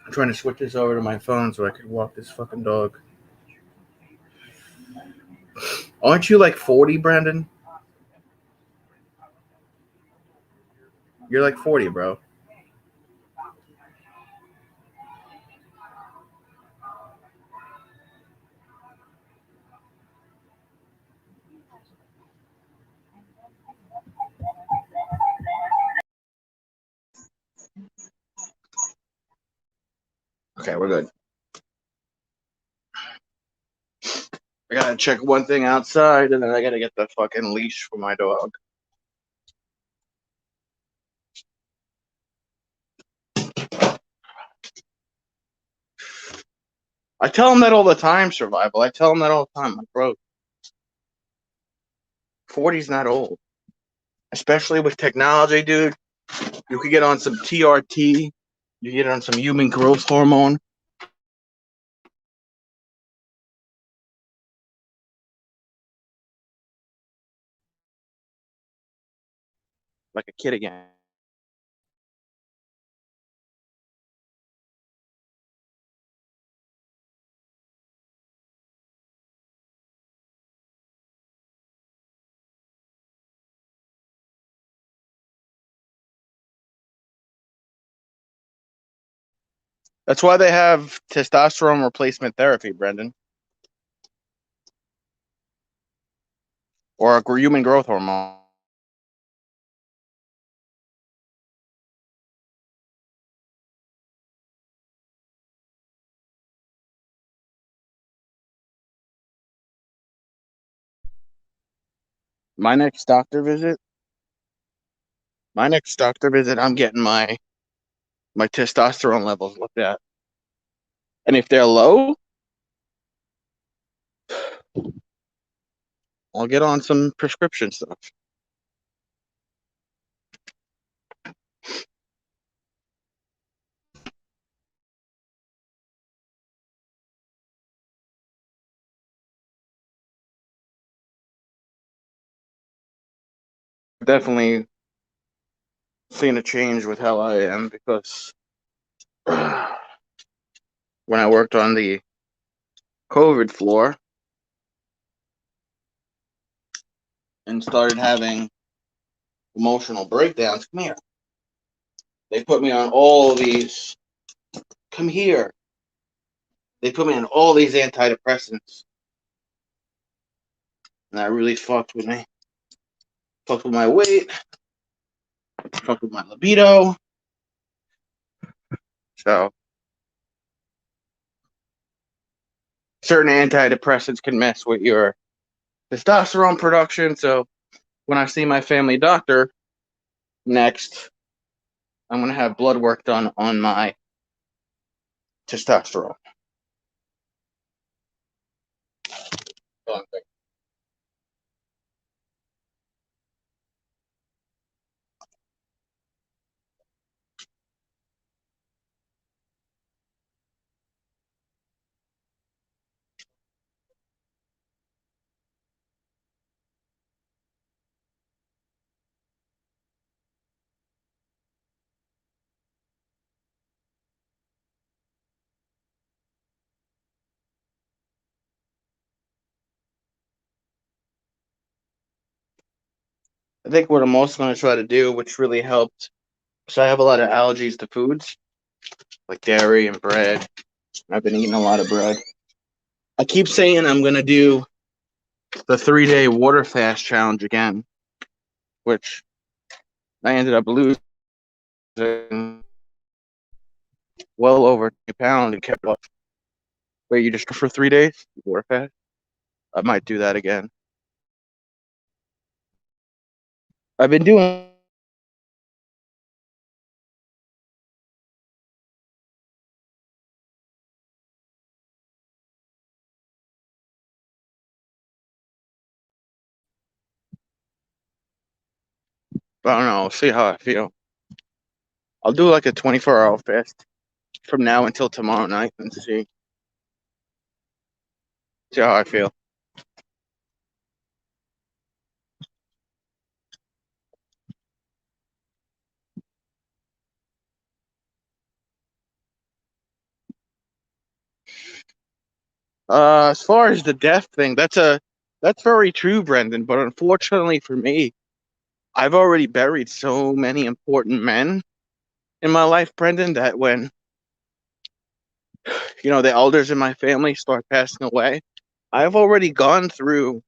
I'm trying to switch this over to my phone so I can walk this fucking dog. Aren't you like 40, Brandon? You're like 40, bro. Okay, we're good. I gotta check one thing outside, and then I gotta get the fucking leash for my dog. I tell him that all the time, Survival. I tell him that all the time. Like, bro, 40's not old. Especially with technology, dude. You could get on some TRT. You get on some human growth hormone. Like a kid again. That's why they have testosterone replacement therapy, Brendan. Or a human growth hormone. My next doctor visit, I'm getting my testosterone levels looked at. And if they're low, I'll get on some prescription stuff. Definitely seen a change with how I am because when I worked on the COVID floor and started having emotional breakdowns, come here. They put me on all these, come here. They put me on all these antidepressants. And that really fucked with me. Fucked with my weight. Fucked with my libido. So, certain antidepressants can mess with your testosterone production. So, when I see my family doctor next, I'm going to have blood work done on my testosterone. I think what I'm also going to try to do, which really helped, so I have a lot of allergies to foods like dairy and bread. I've been eating a lot of bread. I keep saying I'm going to do the 3-day water fast challenge again, which I ended up losing well over 2 pounds and kept off. Wait, you just for 3 days? Water fast? I might do that again. I've been doing I don't know, see how I feel. I'll do like a 24-hour fast from now until tomorrow night and see how I feel. As far as the death thing, that's very true, Brendan. But unfortunately for me, I've already buried so many important men in my life, Brendan, that when the elders in my family start passing away, I've already gone through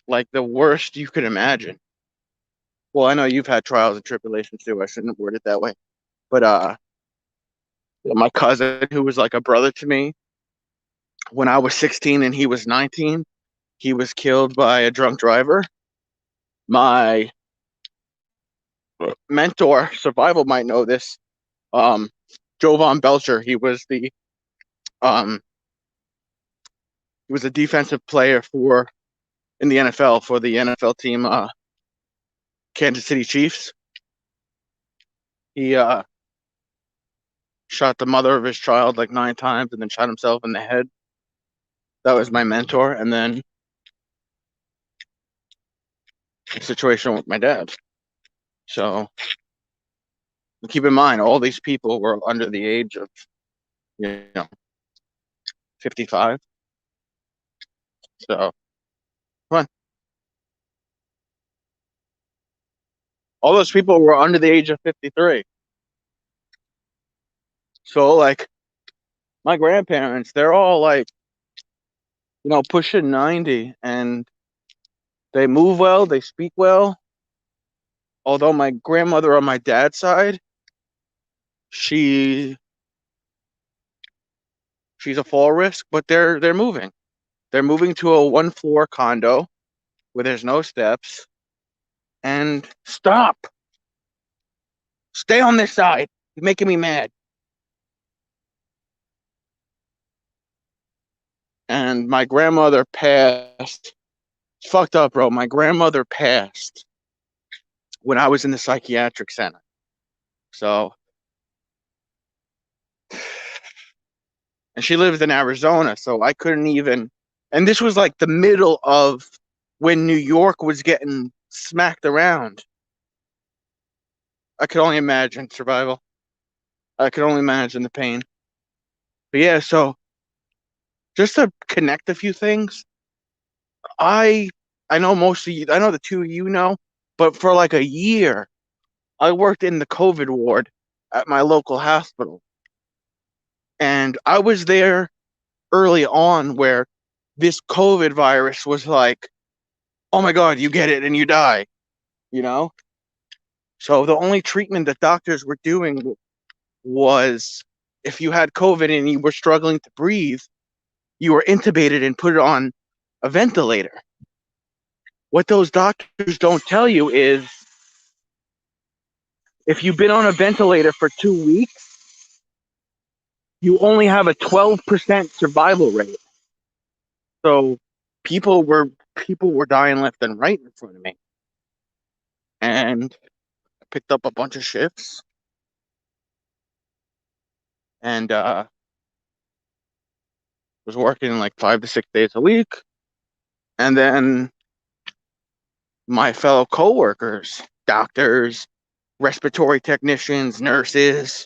like the worst you could imagine. Well, I know you've had trials and tribulations too. I shouldn't have worded it that way. But my cousin, who was like a brother to me, when I was 16 and he was 19, he was killed by a drunk driver. My mentor, Survival might know this, Jovan Belcher. He was a defensive player in the NFL for the NFL team, Kansas City Chiefs. He shot the mother of his child like 9 times and then shot himself in the head. That was my mentor. And then the situation with my dad. So keep in mind, all these people were under the age of, 55. So, come on. All those people were under the age of 53. So, like, my grandparents, they're all like, pushing 90, and they move well, they speak well. Although my grandmother on my dad's side, she's a fall risk, but they're moving. They're moving to a 1-floor condo where there's no steps. And stop. Stay on this side. You're making me mad. And my grandmother passed. It's fucked up, bro. My grandmother passed when I was in the psychiatric center. So, and she lived in Arizona, so I couldn't even. And this was like the middle of when New York was getting smacked around. I could only imagine survival. I could only imagine the pain. But yeah, so just to connect a few things, I know most of you, I know the two of you know, but for like a year, I worked in the COVID ward at my local hospital. And I was there early on where this COVID virus was like, oh my God, you get it and you die, you know? So the only treatment that doctors were doing was if you had COVID and you were struggling to breathe, you were intubated and put on a ventilator. What those doctors don't tell you is if you've been on a ventilator for 2 weeks, you only have a 12% survival rate. So people were dying left and right in front of me. And I picked up a bunch of shifts. And was working like 5 to 6 days a week. And then my fellow coworkers, doctors, respiratory technicians, nurses,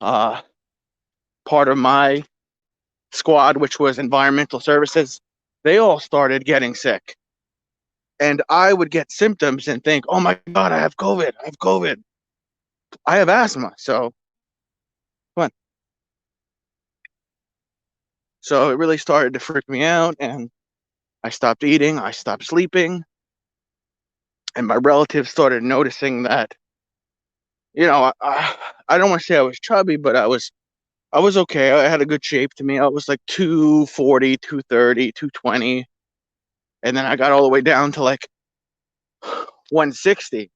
part of my squad, which was environmental services, they all started getting sick. And I would get symptoms and think, oh my God, I have COVID. I have asthma. So, come on. So it really started to freak me out, and I stopped eating, I stopped sleeping, and my relatives started noticing that, I don't want to say I was chubby, but I was okay. I had a good shape to me. I was like 240, 230, 220. And then I got all the way down to like 160.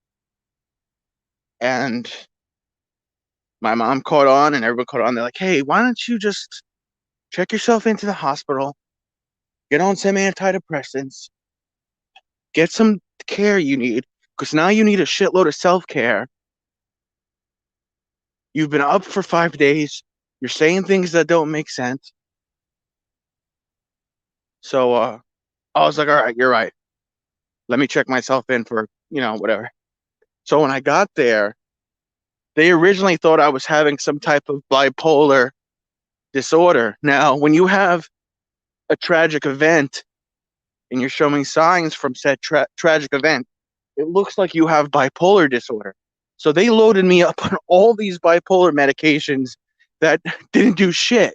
And my mom caught on and everyone caught on. They're like, hey, why don't you just check yourself into the hospital, get on some antidepressants, get some care you need, because now you need a shitload of self-care. You've been up for 5 days. You're saying things that don't make sense. So I was like, all right, you're right. Let me check myself in for, whatever. So when I got there, they originally thought I was having some type of bipolar disorder. Now, when you have a tragic event and you're showing signs from said tragic event, it looks like you have bipolar disorder. So they loaded me up on all these bipolar medications that didn't do shit.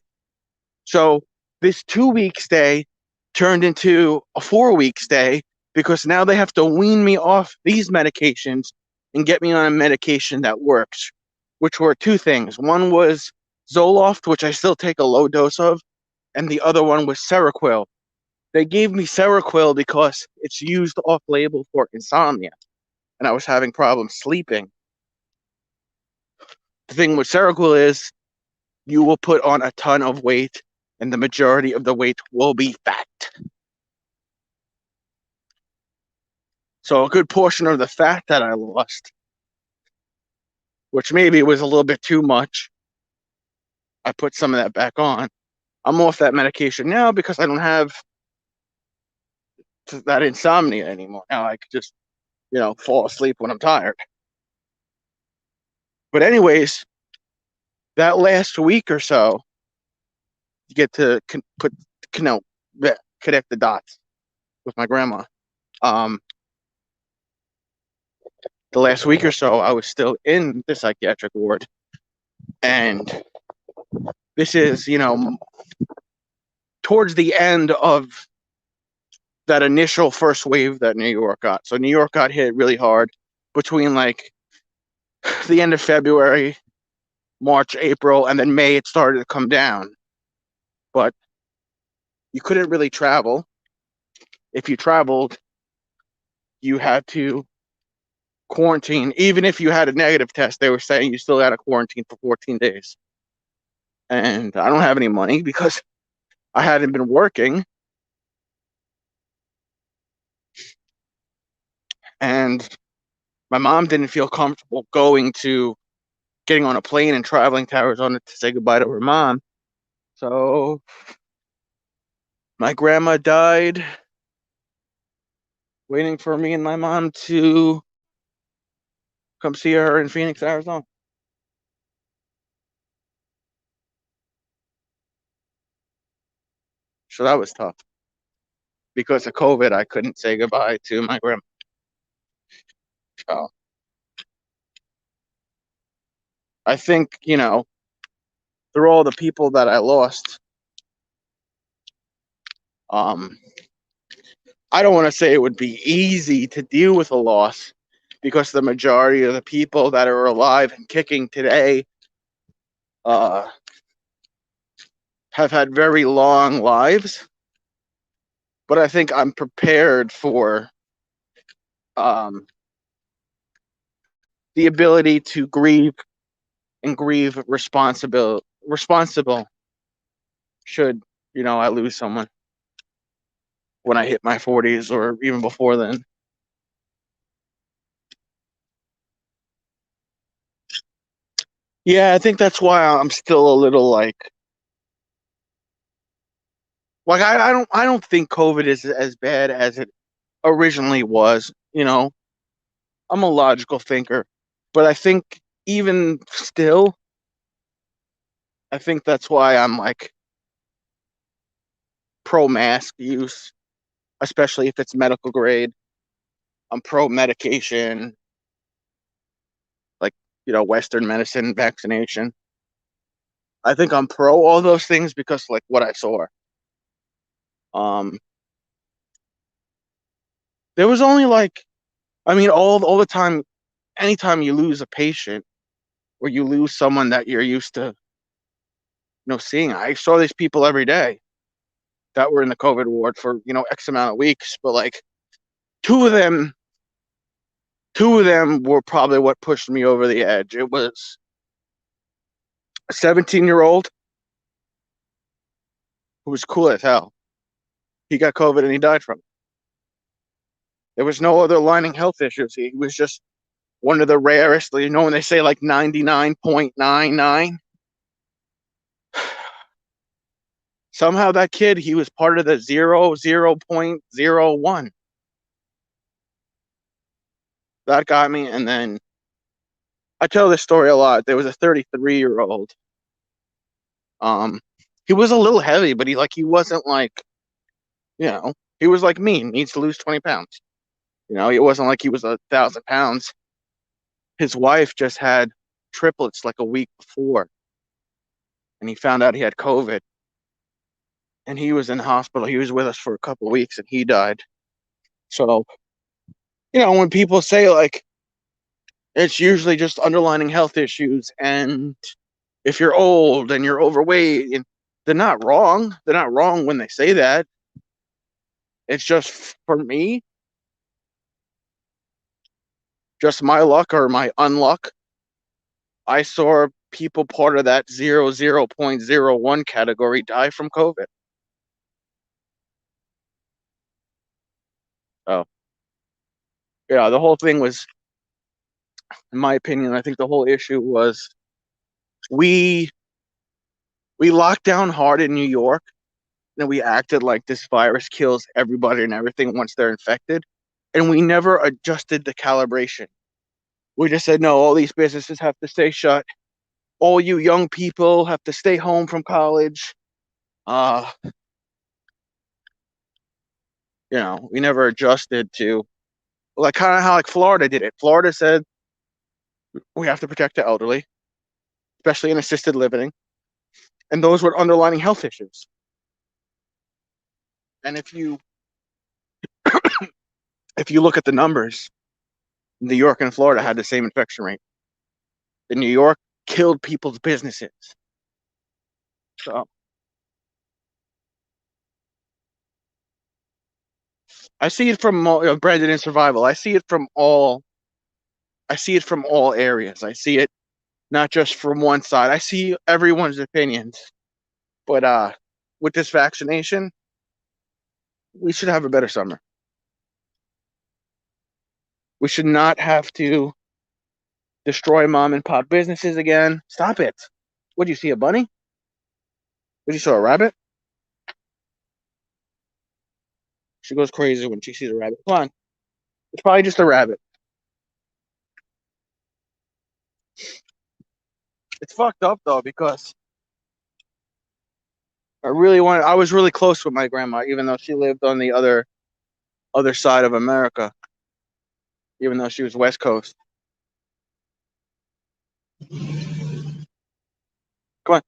So this 2-week stay turned into a 4-week stay because now they have to wean me off these medications and get me on a medication that works, which were 2 things. One was Zoloft, which I still take a low dose of, and the other one was Seroquel. They gave me Seroquel because it's used off-label for insomnia, and I was having problems sleeping. The thing with Seroquel is you will put on a ton of weight, and the majority of the weight will be fat. So a good portion of the fat that I lost, which maybe was a little bit too much, I put some of that back on. I'm off that medication now because I don't have that insomnia anymore. Now I could just, fall asleep when I'm tired. But anyways, that last week or so, you get to connect the dots with my grandma. The last week or so, I was still in the psychiatric ward, and this is, towards the end of that initial first wave that New York got. So New York got hit really hard between like the end of February, March, April, and then May it started to come down. But you couldn't really travel. If you traveled, you had to quarantine. Even if you had a negative test, they were saying you still had to quarantine for 14 days. And I don't have any money because I hadn't been working. And my mom didn't feel comfortable getting on a plane and traveling to Arizona to say goodbye to her mom. So my grandma died waiting for me and my mom to come see her in Phoenix, Arizona. So that was tough. Because of COVID, I couldn't say goodbye to my grandma. So I think, through all the people that I lost, I don't want to say it would be easy to deal with a loss because the majority of the people that are alive and kicking today have had very long lives. But I think I'm prepared for the ability to grieve and grieve responsible should, I lose someone when I hit my 40s or even before then. Yeah, I think that's why I'm still a little like I don't think COVID is as bad as it originally was. I'm a logical thinker, but I think even still, I think that's why I'm like pro mask use, especially if it's medical grade. I'm pro medication, like, Western medicine, vaccination. I think I'm pro all those things because like what I saw. There was only like, all the time, anytime you lose a patient or you lose someone that you're used to, seeing, I saw these people every day that were in the COVID ward for, X amount of weeks, but like two of them were probably what pushed me over the edge. It was a 17-year-old who was cool as hell. He got COVID and he died from it. There was no other lining health issues. He was just one of the rarest, when they say like 99.99. Somehow that kid, he was part of the 0.01. That got me. And then I tell this story a lot. There was a 33-year-old. He was a little heavy, but he wasn't like, he was like me, needs to lose 20 pounds. It wasn't like he was 1,000 pounds. His wife just had triplets like a week before. And he found out he had COVID. And he was in the hospital. He was with us for a couple of weeks and he died. So, when people say like, it's usually just underlying health issues. And if you're old and you're overweight, and they're not wrong. They're not wrong when they say that. It's just, for me, just my luck or my unluck. I saw people part of that 0.01 category die from COVID. Oh, yeah, the whole thing was, in my opinion, I think the whole issue was we locked down hard in New York, and we acted like this virus kills everybody and everything once they're infected, and we never adjusted the calibration. We just said, no, all these businesses have to stay shut. All you young people have to stay home from college. We never adjusted to like kind of how like Florida did it. Florida said we have to protect the elderly, especially in assisted living. And those were underlying health issues. And if you look at the numbers, New York and Florida had the same infection rate. In New York, killed people's businesses. So I see it from Brandon in Survival. I see it from all areas. I see it not just from one side. I see everyone's opinions. But with this vaccination, we should have a better summer. We should not have to destroy mom and pop businesses again. Stop it. What, do you see a bunny? Did you saw a rabbit? She goes crazy when she sees a rabbit. Come on. It's probably just a rabbit. It's fucked up though, because I was really close with my grandma, even though she lived on the other side of America, even though she was West Coast. Come on.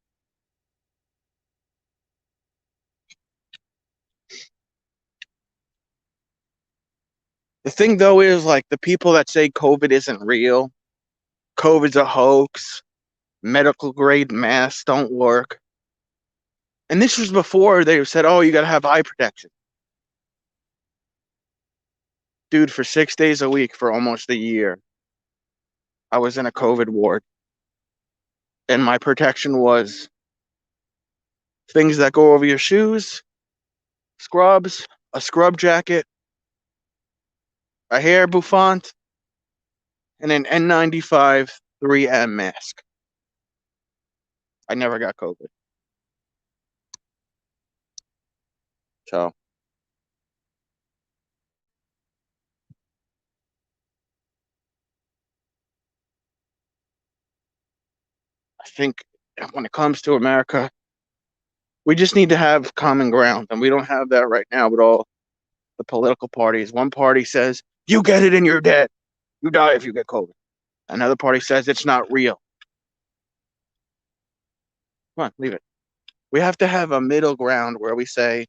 The thing though is, like, the people that say COVID isn't real, COVID's a hoax, medical grade masks don't work. And this was before they said, oh, you got to have eye protection. Dude, for 6 days a week for almost a year, I was in a COVID ward. And my protection was things that go over your shoes, scrubs, a scrub jacket, a hair bouffant, and an N95 3M mask. I never got COVID. So I think when it comes to America, we just need to have common ground. And we don't have that right now with all the political parties. One party says, you get it and you're dead. You die if you get COVID. Another party says it's not real. Come on, leave it. We have to have a middle ground where we say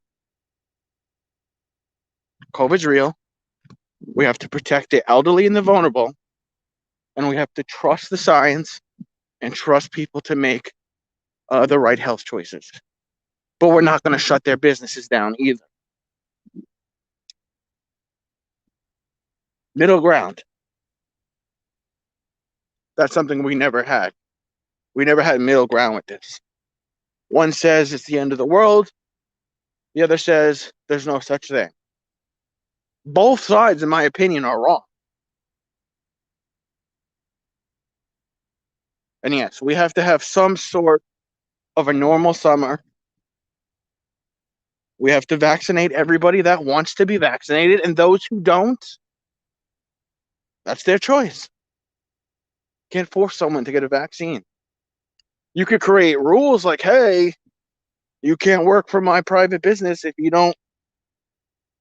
COVID's real. We have to protect the elderly and the vulnerable. And we have to trust the science and trust people to make the right health choices. But we're not going to shut their businesses down either. Middle ground. That's something we never had. We never had middle ground with this. One says it's the end of the world. The other says there's no such thing. Both sides, in my opinion, are wrong. And yes, we have to have some sort of a normal summer. We have to vaccinate everybody that wants to be vaccinated, and those who don't, that's their choice. Can't force someone to get a vaccine. You could create rules like, hey, you can't work for my private business if you don't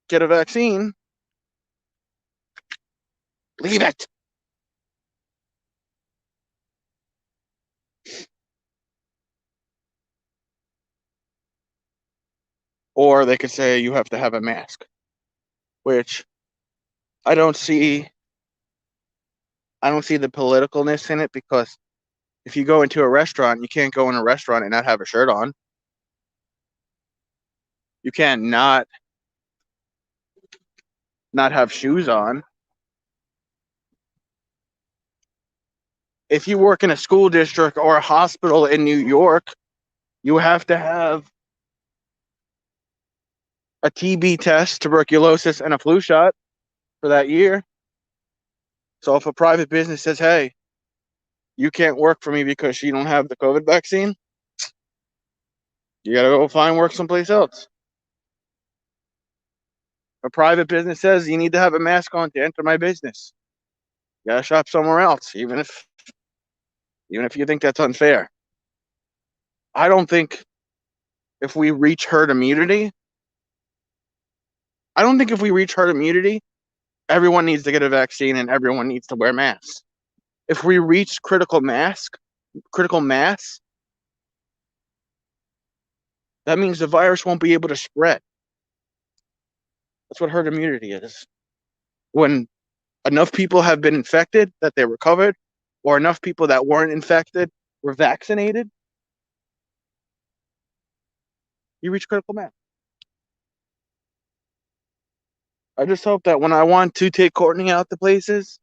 get a vaccine. Leave it. Or they could say you have to have a mask, which I don't see the politicalness in it, because if you go into a restaurant, you can't go in a restaurant and not have a shirt on. You can't not have shoes on. If you work in a school district or a hospital in New York, you have to have a TB test, tuberculosis, and a flu shot for that year. So if a private business says, hey, you can't work for me because you don't have the COVID vaccine, you got to go find work someplace else. A private business says you need to have a mask on to enter my business, you got to shop somewhere else, even if you think that's unfair. I don't think if we reach herd immunity, everyone needs to get a vaccine and everyone needs to wear masks. If we reach critical mass, That means the virus won't be able to spread. That's what herd immunity is. When enough people have been infected that they recovered, or enough people that weren't infected were vaccinated, you reach critical mass. I just hope that when I want to take Courtney out to places,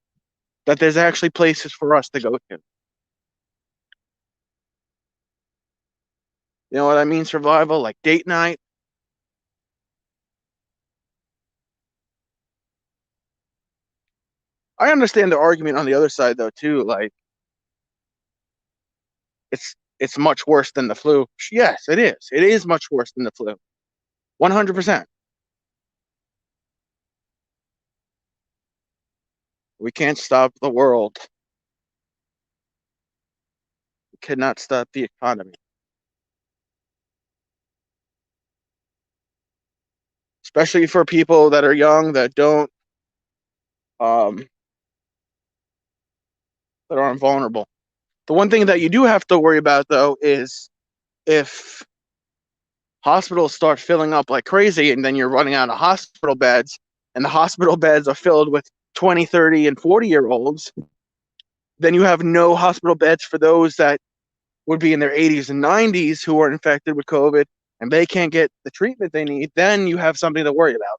that there's actually places for us to go to. You know what I mean? Survival, like date night. I understand the argument on the other side though too. Like it's much worse than the flu. Yes, it is. It is much worse than the flu. 100%. We can't stop the world. We cannot stop the economy. Especially for people that are young that don't that aren't vulnerable. The one thing that you do have to worry about though is if hospitals start filling up like crazy and then you're running out of hospital beds and the hospital beds are filled with 20, 30, and 40-year-olds, then you have no hospital beds for those that would be in their 80s and 90s who are infected with COVID and they can't get the treatment they need. Then you have something to worry about.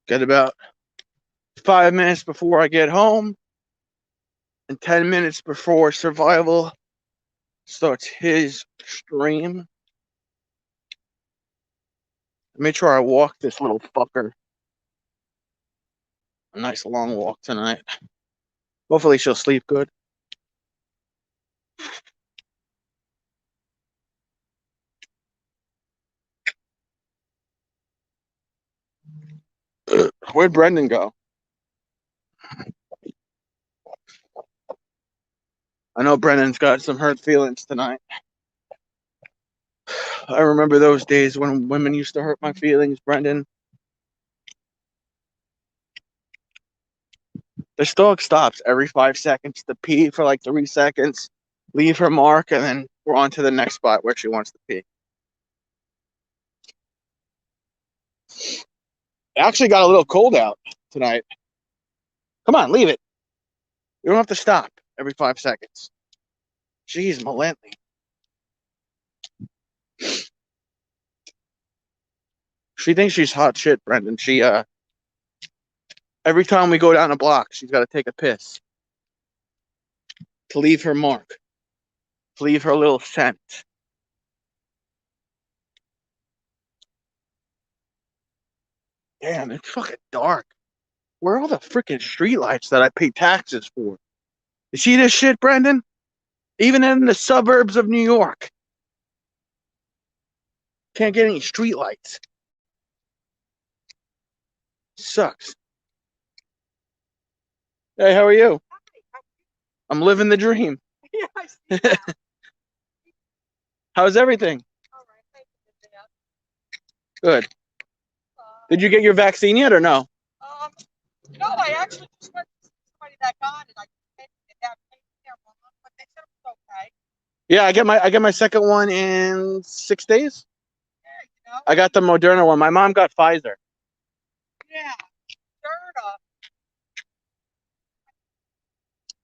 Get about 5 minutes before I get home and 10 minutes before Survival starts his stream. Make sure I walk this little fucker. A nice long walk tonight. Hopefully she'll sleep good. Where'd Brendan go? I know Brendan's got some hurt feelings tonight. I remember those days when women used to hurt my feelings, Brendan. This dog stops every 5 seconds to pee for like 3 seconds, leave her mark, and then we're on to the next spot where she wants to pee. It actually got a little cold out tonight. Come on, leave it. You don't have to stop every 5 seconds. Jeez, Malently. She thinks she's hot shit, Brendan. She every time we go down a block, she's got to take a piss to leave her mark, to leave her little scent. Damn, it's fucking dark. Where are all the freaking streetlights that I pay taxes for? You see this shit, Brendan? Even in the suburbs of New York, can't get any streetlights. Sucks. Hey, how are you? I'm living the dream. Yeah, I see that. How's everything? All right, thank you, Good. Did you get your vaccine yet or no? No, I actually just went to see somebody that got it. I didn't have care, but they said it was okay. Yeah, I get my second one in 6 days. Yeah, you know. I got the Moderna one. My mom got Pfizer. Yeah, sure.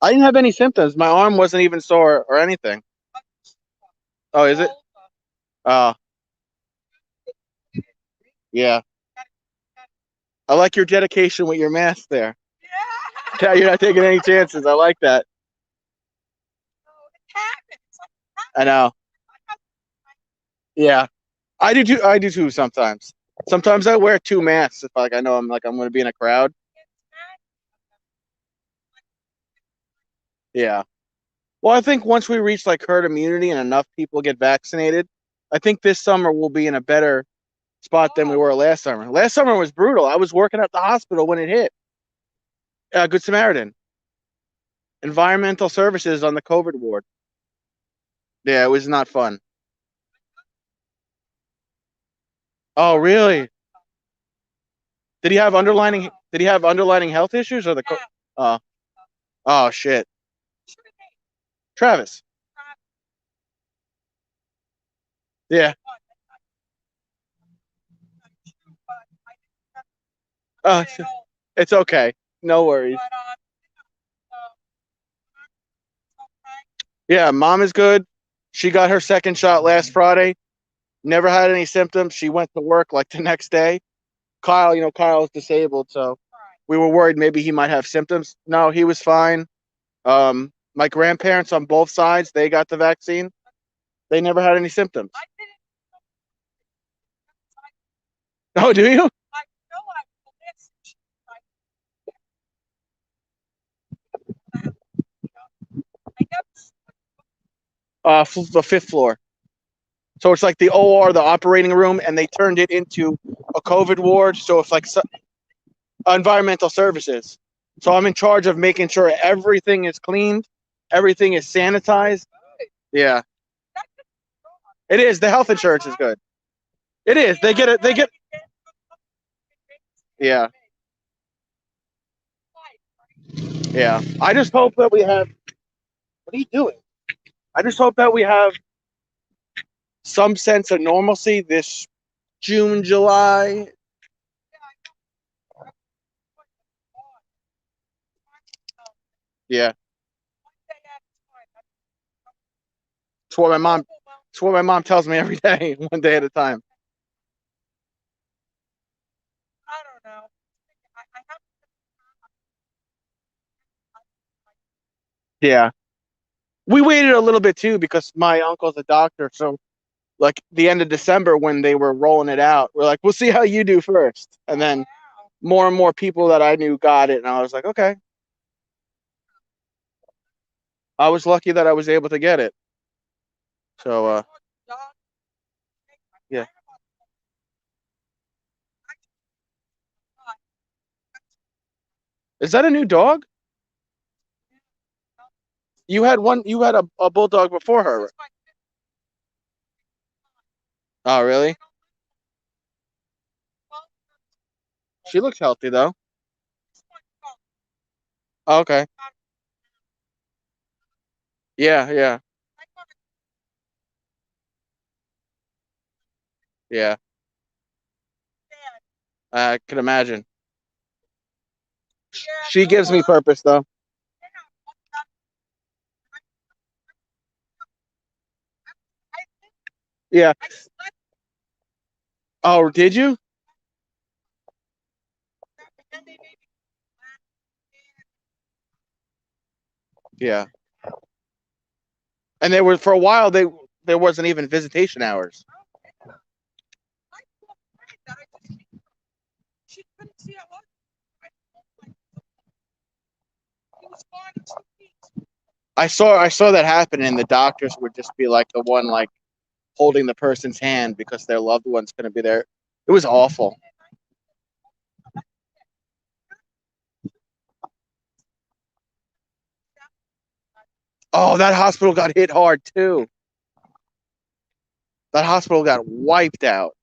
I didn't have any symptoms. My arm wasn't even sore or anything. Oh, is it? Yeah. I like your dedication with your mask there. Yeah. You're not taking any chances. I like that. It happened. It's like, I know. Yeah. I do too. I do too sometimes. Sometimes I wear 2 masks if I know I'm going to be in a crowd. Yeah. Well, I think once we reach like herd immunity and enough people get vaccinated, I think this summer we'll be in a better spot than we were last summer. Last summer was brutal. I was working at the hospital when it hit. Good Samaritan. Environmental services on the COVID ward. Yeah, it was not fun. Oh, really? Did he have underlining health issues or the oh, oh shit. Travis. Yeah. It's okay. No worries. Yeah, mom is good. She got her second shot last Friday. Never had any symptoms. She went to work like the next day. Kyle is disabled, so we were worried maybe he might have symptoms. No, he was fine. My grandparents on both sides, they got the vaccine. They never had any symptoms. Oh, do you? The fifth floor. So it's like the OR, the operating room, and they turned it into a COVID ward. So it's like environmental services. So I'm in charge of making sure everything is cleaned, everything is sanitized. Yeah. It is. The health insurance is good. It is. They get it. Yeah. Yeah. I just hope that we have. What are you doing? I just hope that we have some sense of normalcy this June, July. Yeah. It's what my mom tells me every day, one day at a time. I don't know. Yeah. We waited a little bit too because my uncle's a doctor. So, like the end of December when they were rolling it out, we're like, we'll see how you do first. And then more and more people that I knew got it. And I was like, okay. I was lucky that I was able to get it. So, yeah. Is that a new dog? You had a bulldog before her. Oh, really? She looks healthy though. Oh, okay. Yeah, yeah, yeah. I can imagine. She gives me purpose though. Yeah. Oh, did you? Yeah. And they were for a while. There wasn't even visitation hours. I saw that happen, and the doctors would just be like the one like holding the person's hand because their loved one's going to be there. It was awful. Oh, that hospital got hit hard too. That hospital got wiped out.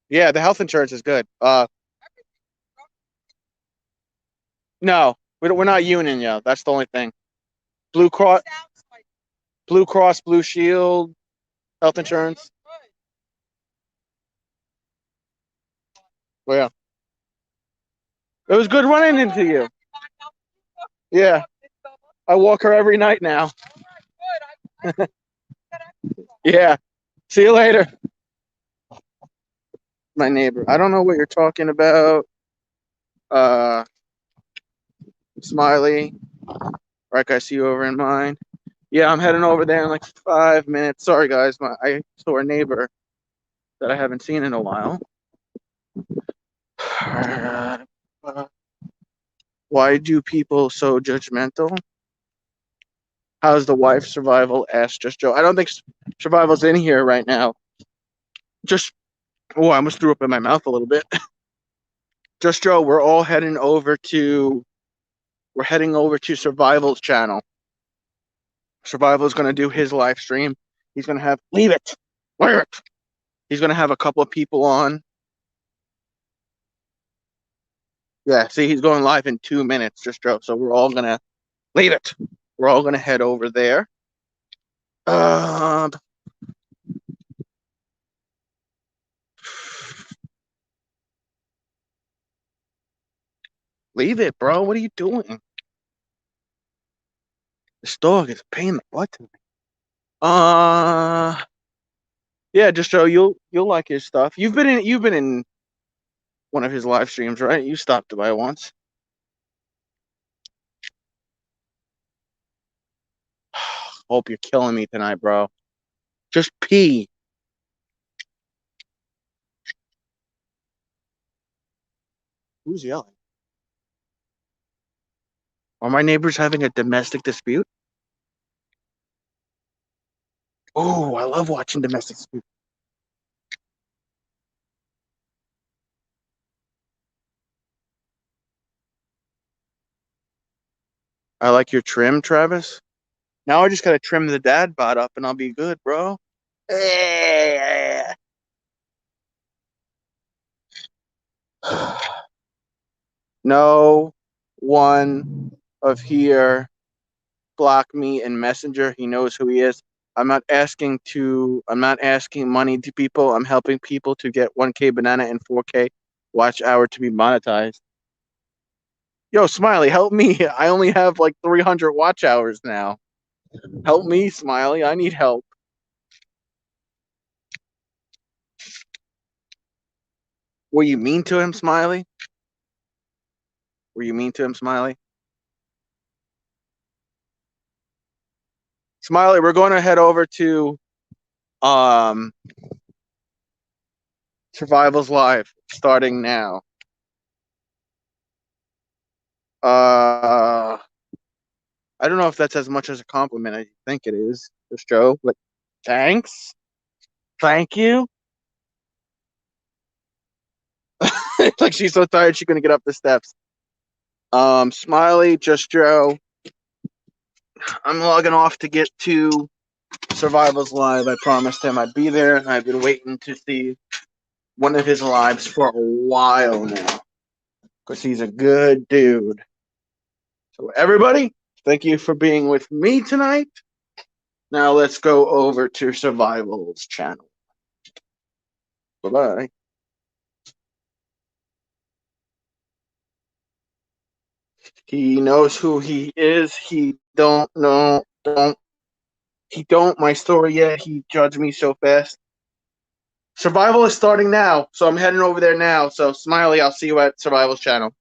Yeah, the health insurance is good. No, we're not union yet. That's the only thing. Blue Cross, Blue Shield, health insurance. Well, yeah. It was good running into you. Yeah, I walk her every night now. Yeah. See you later. My neighbor. I don't know what you're talking about. Smiley. Right, I see you over in mine. Yeah, I'm heading over there in like 5 minutes. Sorry, guys. I saw a neighbor that I haven't seen in a while. Why do people so judgmental? How's the wife survival? Asked Just Joe. I don't think survival's in here right now. Just Oh, I almost threw up in my mouth a little bit. Just Joe, we're heading over to Survival's channel. Survival's gonna do his live stream. He's gonna have leave it. He's gonna have a couple of people on. Yeah, see, he's going live in 2 minutes, Just Joe. So we're all gonna leave it. We're all gonna head over there. Leave it, bro. What are you doing? This dog is a pain in the butt to me. Yeah, Just Joe, you'll like his stuff. You've been in one of his live streams, right? You stopped by once. Hope you're killing me tonight, bro. Just pee. Who's yelling? Are my neighbors having a domestic dispute? Oh, I love watching domestic disputes. I like your trim, Travis. Now I just gotta trim the dad bod up and I'll be good, bro. No one of here block me in Messenger. He knows who he is. I'm not asking money to people. I'm helping people to get 1K banana and 4K watch hour to be monetized. Yo, Smiley, help me. I only have like 300 watch hours now. Help me, Smiley. I need help. Were you mean to him, Smiley? Were you mean to him, Smiley? Smiley, we're going to head over to Survival's Live starting now. I don't know if that's as much as a compliment as you think it is, Just Joe. But thanks. Thank you. Like she's so tired she's gonna get up the steps. Smiley, Just Joe. I'm logging off to get to Survival's Live. I promised him I'd be there, and I've been waiting to see one of his lives for a while now. Because he's a good dude. So everybody, thank you for being with me tonight. Now let's go over to Survival's channel. Bye-bye. He knows who he is. He don't know. He don't my story yet. He judged me so fast. Survival is starting now, so I'm heading over there now. So Smiley, I'll see you at Survival's channel.